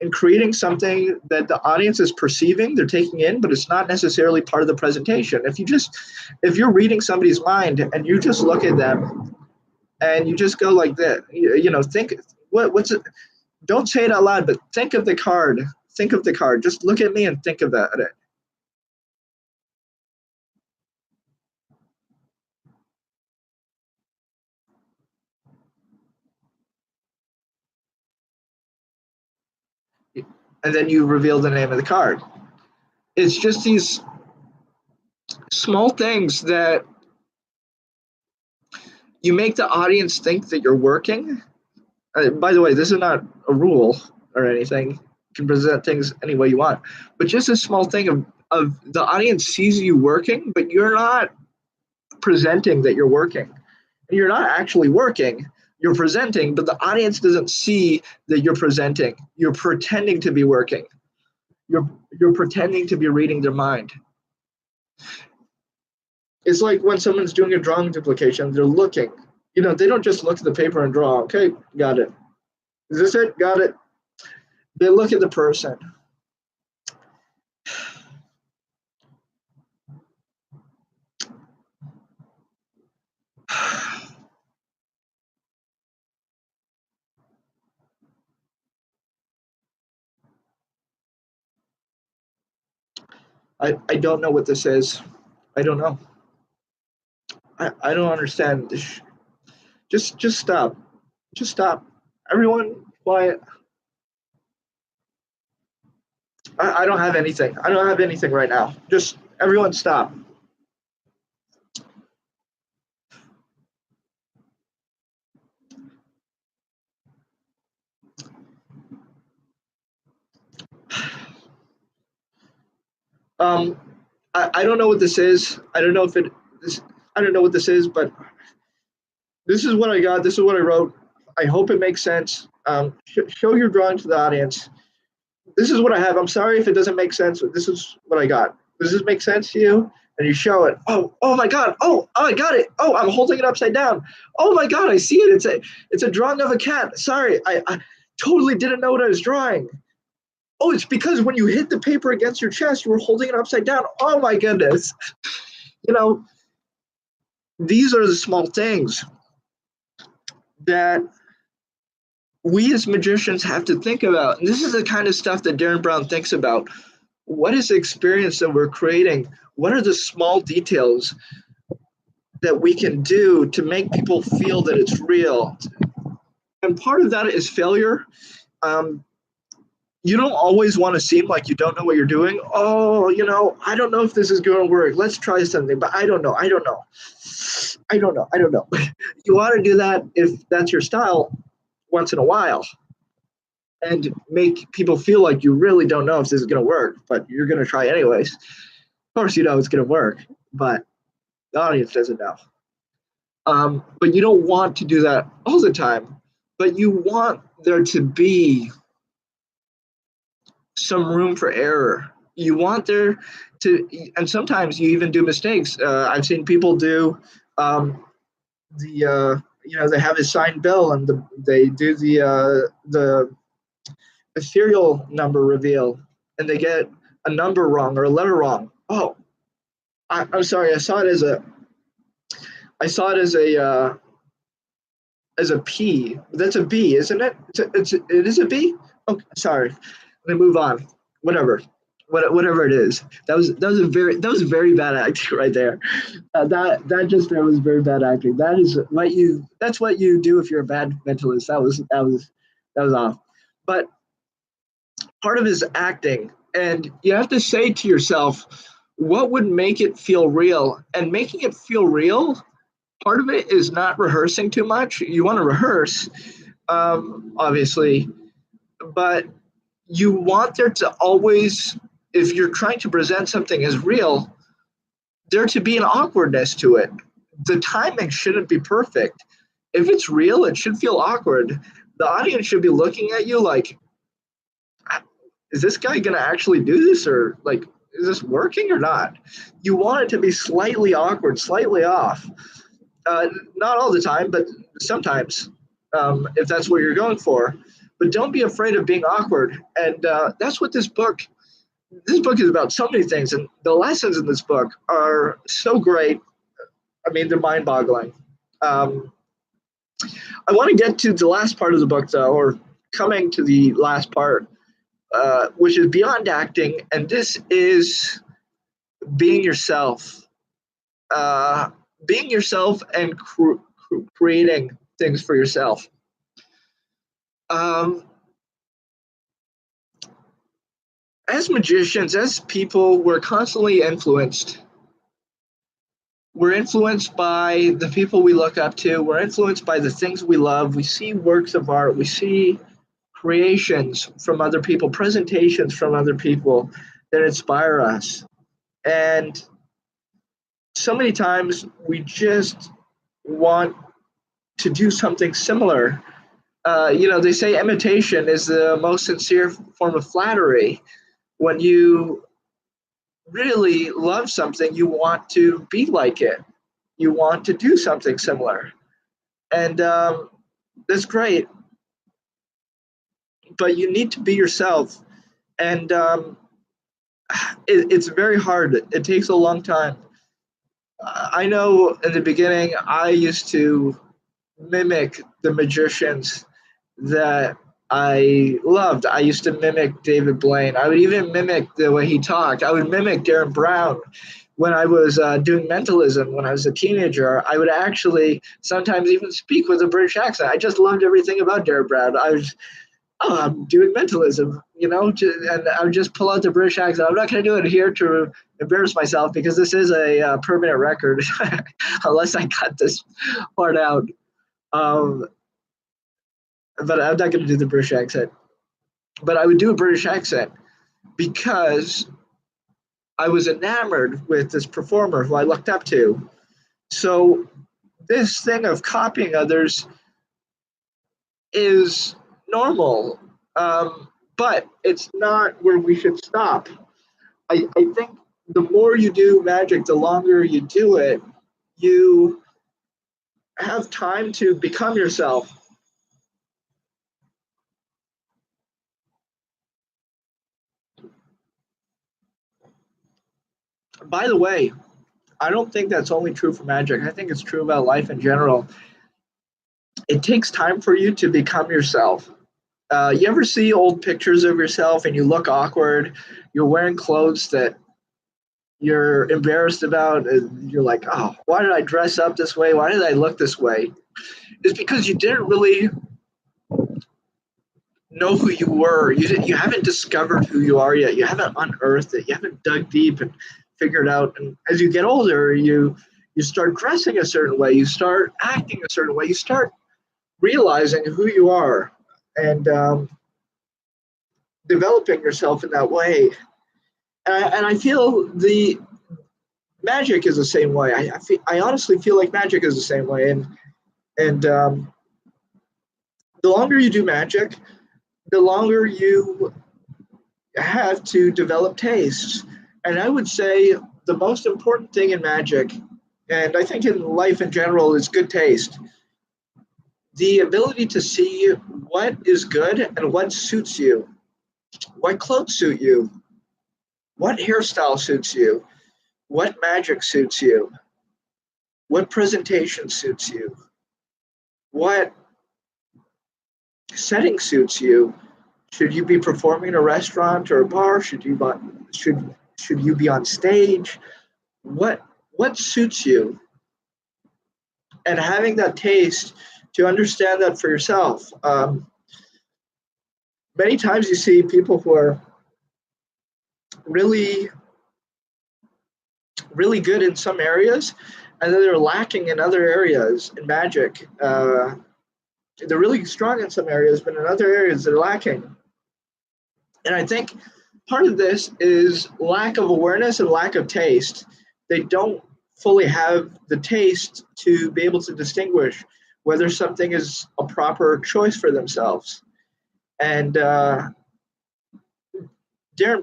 Speaker 1: in creating something that the audience is perceiving, they're taking in, but it's not necessarily part of the presentation. If you're reading somebody's mind and you just look at them and you just go like that, think what's it? Don't say it out loud, but think of the card. Think of the card. Just look at me and think about it. And then you reveal the name of the card. It's just these small things that you make the audience think that you're working. By the way, this is not a rule or anything. You can present things any way you want. But just a small thing of the audience sees you working, but you're not presenting that you're working. And you're not actually working. You're presenting, but the audience doesn't see that you're presenting. You're pretending to be working. You're pretending to be reading their mind. It's like when someone's doing a drawing duplication, they're looking. They don't just look at the paper and draw. Okay, got it. Is this it? Got it. They look at the person. I don't know what this is. I don't know. I don't understand. Just stop. Just stop. Everyone quiet. I don't have anything. I don't have anything right now. Just everyone stop. Um, I don't know what this is. I don't know if it this I don't know what this is, but this is what I got. This is what I wrote. I hope it makes sense. Show your drawing to the audience. This is what I have. I'm sorry if it doesn't make sense. But this is what I got. Does this make sense to you? And you show it. Oh my God. Oh, I got it. Oh, I'm holding it upside down. Oh my God, I see it. It's a drawing of a cat. Sorry, I totally didn't know what I was drawing. Oh, it's because when you hit the paper against your chest, you were holding it upside down. Oh my goodness. You know, these are the small things that we as magicians have to think about. And this is the kind of stuff that Derren Brown thinks about. What is the experience that we're creating? What are the small details that we can do to make people feel that it's real? And part of that is failure. You don't always want to seem like you don't know what you're doing. Oh, I don't know if this is going to work. Let's try something, but I don't know. You want to do that if that's your style once in a while and make people feel like you really don't know if this is going to work, but you're going to try anyways. Of course, you know it's going to work, but the audience doesn't know. But you don't want to do that all the time, but you want there to be some room for error. You want there to, and sometimes you even do mistakes. I've seen people do they have a signed bill and they do the serial number reveal and they get a number wrong or a letter wrong. Oh, I'm sorry. I saw it as a P. That's a B, isn't it? It is a B. Oh, sorry. Let me move on. Whatever. whatever it is. That was very bad acting right there. That just there was very bad acting. That's what you do if you're a bad mentalist. That was off. But part of it is acting, and you have to say to yourself, what would make it feel real? And making it feel real, part of it is not rehearsing too much. You want to rehearse, obviously, but you want there to always, if you're trying to present something as real, there to be an awkwardness to it. The timing shouldn't be perfect. If it's real, it should feel awkward. The audience should be looking at you like, is this guy going to actually do this, or like, is this working or not? You want it to be slightly awkward, slightly off. Not all the time, but sometimes, if that's what you're going for. But don't be afraid of being awkward. And that's what this book is about, so many things. And the lessons in this book are so great. I mean, they're mind boggling. Um, I want to get to the last part of the book, though, or coming to the last part, which is beyond acting. And this is being yourself. Uh, Being yourself and creating things for yourself. Um, as magicians, as people, we're constantly influenced. We're influenced by the people we look up to. We're influenced by the things we love. We see works of art. We see creations from other people, presentations from other people that inspire us. And so many times we just want to do something similar. They say imitation is the most sincere form of flattery. When you really love something, you want to be like it. You want to do something similar. And that's great. But you need to be yourself. And it's very hard. It takes a long time. I know in the beginning, I used to mimic the magicians that I loved. I used to mimic David Blaine. I would even mimic the way he talked. I would mimic Derren Brown when I was doing mentalism when I was a teenager. I would actually sometimes even speak with a British accent. I just loved everything about Derren Brown. I'm doing mentalism, and I would just pull out the British accent. I'm not going to do it here to embarrass myself because this is a permanent record, unless I cut this part out. Um, but I'm not going to do the British accent. But I would do a British accent because I was enamored with this performer who I looked up to. So this thing of copying others is normal, but it's not where we should stop. I think the more you do magic, the longer you do it, you have time to become yourself. By the way, I don't think that's only true for magic. I think it's true about life in general. It takes time for you to become yourself. You ever see old pictures of yourself and you look awkward? You're wearing clothes that you're embarrassed about, and you're like, oh, why did I dress up this way? Why did I look this way? It's because you didn't really know who you were. You haven't discovered who you are yet. You haven't unearthed it. You haven't dug deep and figured out. And as you get older, you start dressing a certain way. You start acting a certain way. You start realizing who you are and developing yourself in that way. And I feel the magic is the same way. I honestly feel like magic is the same way. And the longer you do magic, the longer you have to develop tastes. And I would say the most important thing in magic, and I think in life in general, is good taste. The ability to see what is good and what suits you. What clothes suit you? What hairstyle suits you? What magic suits you? What presentation suits you? What setting suits you? Should you be performing in a restaurant or a bar? Should you be on stage? What suits you? And having that taste to understand that for yourself. Many times you see people who are really really good in some areas, and then they're lacking in other areas in magic. They're really strong in some areas, but in other areas they're lacking. And I think part of this is lack of awareness and lack of taste. They don't fully have the taste to be able to distinguish whether something is a proper choice for themselves. And Derren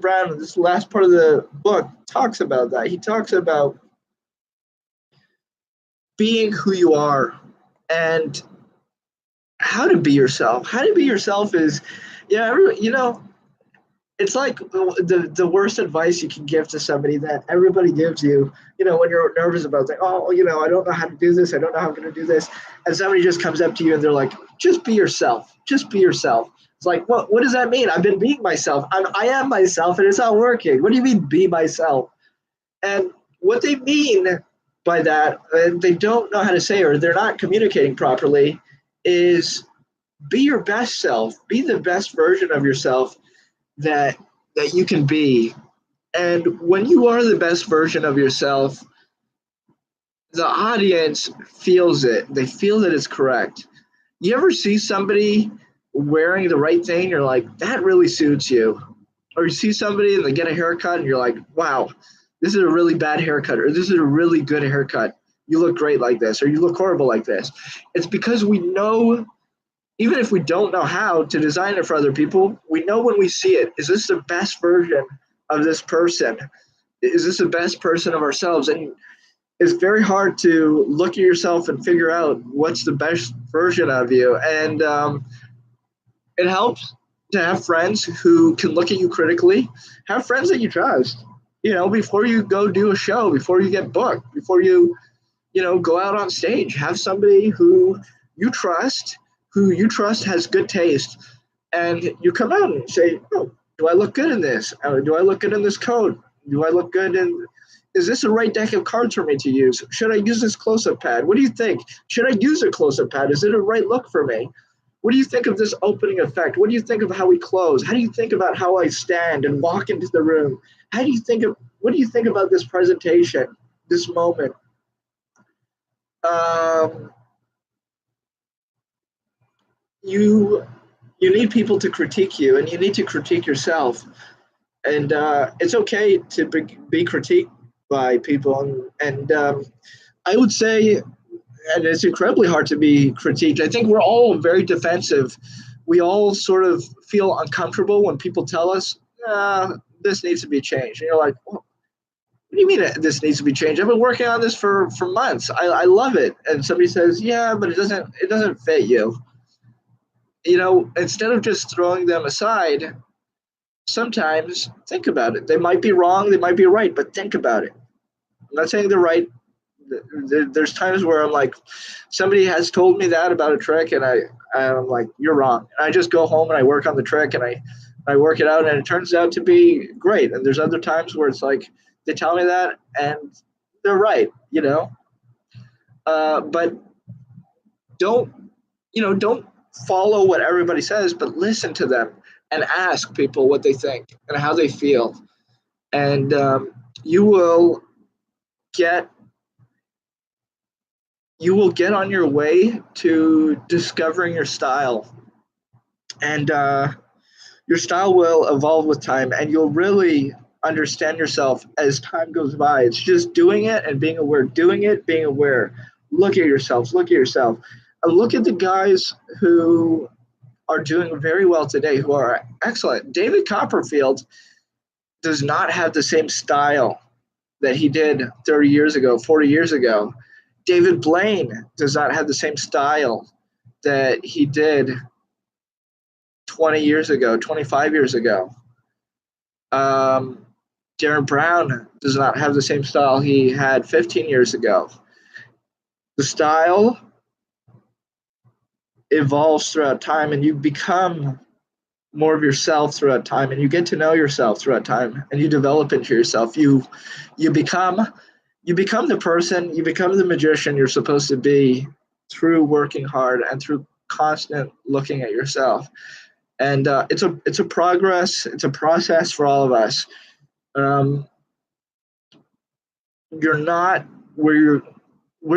Speaker 1: Brown, in this last part of the book, talks about that. He talks about being who you are and how to be yourself. How to be yourself is, it's like the worst advice you can give to somebody that everybody gives you, when you're nervous about things. Oh, I don't know how to do this. I don't know how I'm going to do this. And somebody just comes up to you and they're like, just be yourself. Just be yourself. It's like, what does that mean? I've been being myself. I am myself and it's not working. What do you mean be myself? And what they mean by that, and they don't know how to say, or they're not communicating properly, is be your best self. Be the best version of yourself that you can be. And when you are the best version of yourself, the audience feels it. They feel that it's correct. You ever see somebody wearing the right thing, you're like, that really suits you. Or you see somebody and they get a haircut and you're like, wow, this is a really bad haircut, or this is a really good haircut. You look great like this, or you look horrible like this. It's because we know, even if we don't know how to design it for other people, we know when we see it, is this the best version of this person? Is this the best person of ourselves? And it's very hard to look at yourself and figure out what's the best version of you. And it helps to have friends who can look at you critically. Have friends that you trust. Before you go do a show, before you get booked, before you go out on stage, have somebody who you trust has good taste, and you come out and say, oh, do I look good in this? Do I look good in this coat? Do I look good in, is this the right deck of cards for me to use? Should I use this close-up pad? What do you think? Should I use a close-up pad? Is it a right look for me? What do you think of this opening effect? What do you think of how we close? How do you think about how I stand and walk into the room? What do you think about this presentation, this moment? You need people to critique you, and you need to critique yourself. And it's okay to be critiqued by people. And I would say, and it's incredibly hard to be critiqued. I think we're all very defensive. We all sort of feel uncomfortable when people tell us, this needs to be changed. And you're like, well, what do you mean this needs to be changed? I've been working on this for months. I love it. And somebody says, yeah, but it doesn't fit you. Instead of just throwing them aside, sometimes think about it. They might be wrong, they might be right, but think about it. I'm not saying they're right. There's times where I'm like, somebody has told me that about a trick, and I'm like, you're wrong. And I just go home and I work on the trick, and I work it out, and it turns out to be great. And there's other times where it's like they tell me that, and they're right, But don't follow what everybody says, but listen to them and ask people what they think and how they feel. And you will get on your way to discovering your style. And your style will evolve with time, and you'll really understand yourself as time goes by. It's just doing it and being aware, doing it, being aware. Look at yourself, look at the guys who are doing very well today, who are excellent. David Copperfield does not have the same style that he did 30 years ago, 40 years ago. David Blaine does not have the same style that he did 20 years ago, 25 years ago. Derren Brown does not have the same style he had 15 years ago. The style evolves throughout time, and you become more of yourself throughout time, and you get to know yourself throughout time, and you develop into yourself. You become you become the person, you become the magician you're supposed to be through working hard and through constant looking at yourself. And it's a progress, it's a process for all of us. Um, you're not where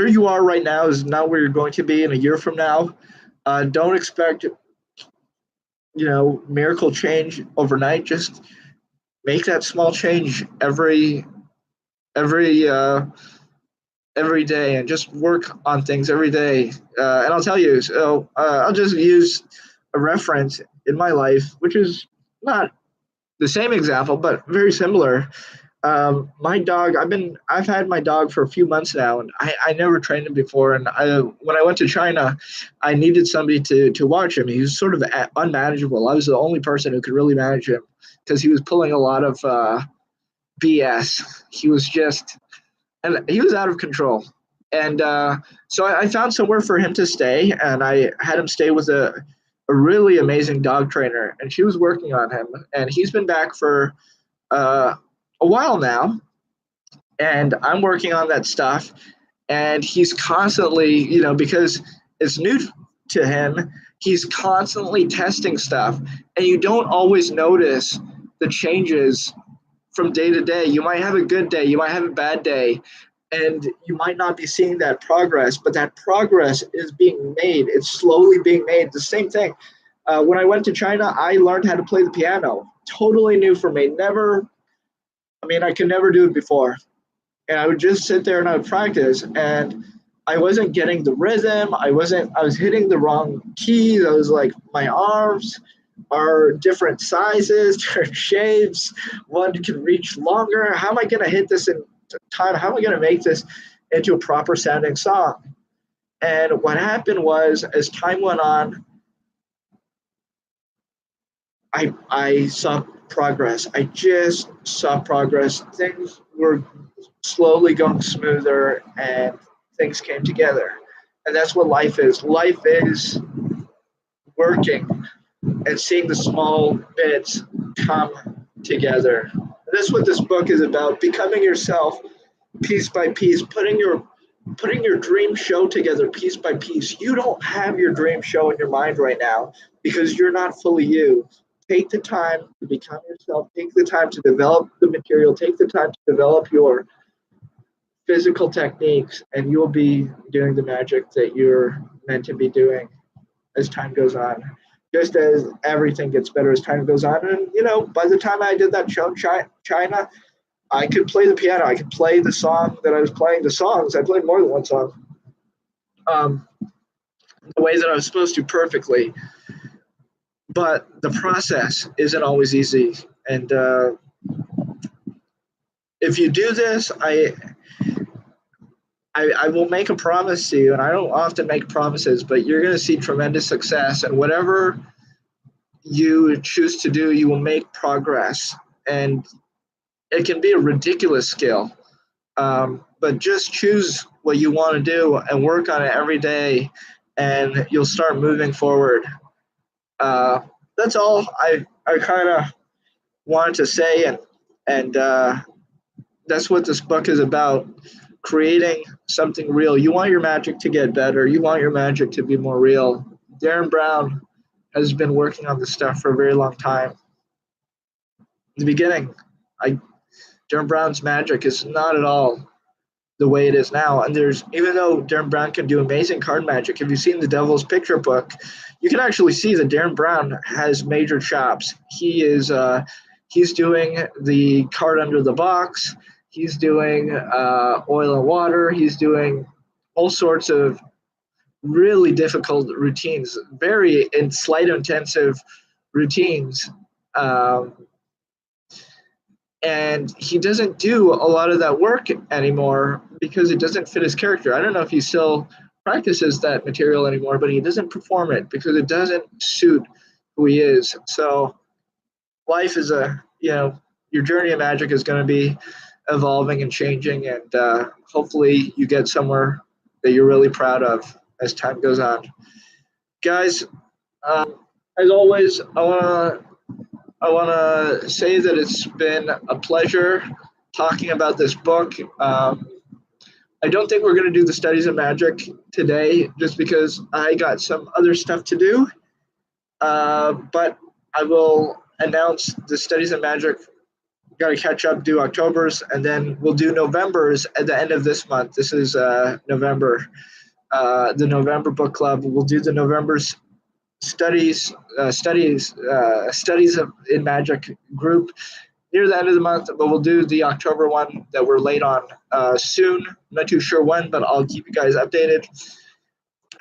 Speaker 1: you are right now is not where you're going to be in a year from now. Don't expect miracle change overnight. Just make that small change every every day, and just work on things every day. And I'll tell you, so I'll just use a reference in my life, which is not the same example, but very similar. My dog, I've had my dog for a few months now, and I never trained him before. And when I went to China, I needed somebody to watch him. He was sort of unmanageable. I was the only person who could really manage him because he was pulling a lot of BS. And he was out of control. And so I found somewhere for him to stay, and I had him stay with a really amazing dog trainer, and she was working on him. And he's been back for a while now, and I'm working on that stuff. And he's constantly, because it's new to him, he's constantly testing stuff, and you don't always notice the changes from day to day. You might have a good day, you might have a bad day, and you might not be seeing that progress, but that progress is being made. It's slowly being made. The same thing. When I went to China, I learned how to play the piano. Totally new for me. I could never do it before. And I would just sit there and I would practice, and I wasn't getting the rhythm. I was hitting the wrong keys. I was like, my arms are different sizes, different shapes. One can reach longer. How am I going to hit this in time? How am I going to make this into a proper sounding song? And what happened was, as time went on, I saw progress. I just saw progress. Things were slowly going smoother, and things came together. And that's what life is. Life is working and seeing the small bits come together. That's what this book is about, becoming yourself piece by piece, putting your dream show together piece by piece. You don't have your dream show in your mind right now because you're not fully you. Take the time to become yourself, take the time to develop the material, take the time to develop your physical techniques, and you'll be doing the magic that you're meant to be doing as time goes on. Just as everything gets better as time goes on. And, by the time I did that show in China, I could play the piano. I could play the song that I was playing. The songs, I played more than one song. The way that I was supposed to perfectly. But the process isn't always easy. And if you do this, I will make a promise to you, and I don't often make promises, but you're going to see tremendous success. And whatever you choose to do, you will make progress. And it can be a ridiculous skill, but just choose what you want to do and work on it every day, and you'll start moving forward. That's all I kind of wanted to say, and that's what this book is about, creating something real. You want your magic to get better. You want your magic to be more real. Derren Brown has been working on this stuff for a very long time. In the beginning, Derren Brown's magic is not at all the way it is now. And even though Derren Brown can do amazing card magic, if you've seen the Devil's Picture book, you can actually see that Derren Brown has major chops. He's doing the card under the box. He's doing oil and water. He's doing all sorts of really difficult routines, very sleight intensive routines. And he doesn't do a lot of that work anymore because it doesn't fit his character. I don't know if he still practices that material anymore, but he doesn't perform it because it doesn't suit who he is. So life is your journey of magic is going to be evolving and changing, and hopefully you get somewhere that you're really proud of as time goes on. Guys, As always, I wanna say that it's been a pleasure talking about this book. I don't think we're going to do the studies of magic today just because I got some other stuff to do. But I will announce the studies of magic. Got to catch up, do October's, and then we'll do November's at the end of this month. This is November, the November book club. We'll do the November's studies of in magic group near the end of the month, but we'll do the October one that we're late on soon. I'm not too sure when, but I'll keep you guys updated.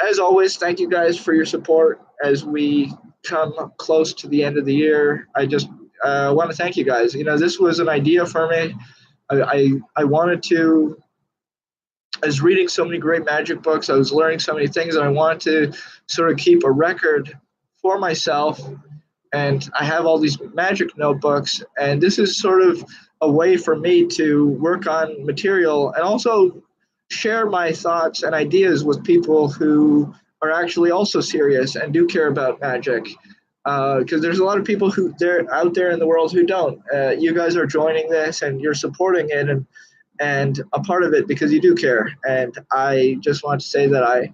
Speaker 1: As always, thank you guys for your support as we come close to the end of the year. I just want to thank you guys. You know, this was an idea for me. I wanted to. I was reading so many great magic books. I was learning so many things, and I wanted to sort of keep a record for myself. And I have all these magic notebooks, and this is sort of a way for me to work on material and also share my thoughts and ideas with people who are actually also serious and do care about magic. Because there's a lot of people who they're out there in the world who don't. You guys are joining this and you're supporting it and a part of it because you do care. And I just want to say that I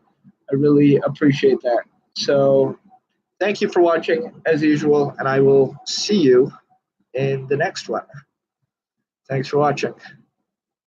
Speaker 1: really appreciate that. So thank you for watching as usual, and I will see you in the next one. Thanks for watching.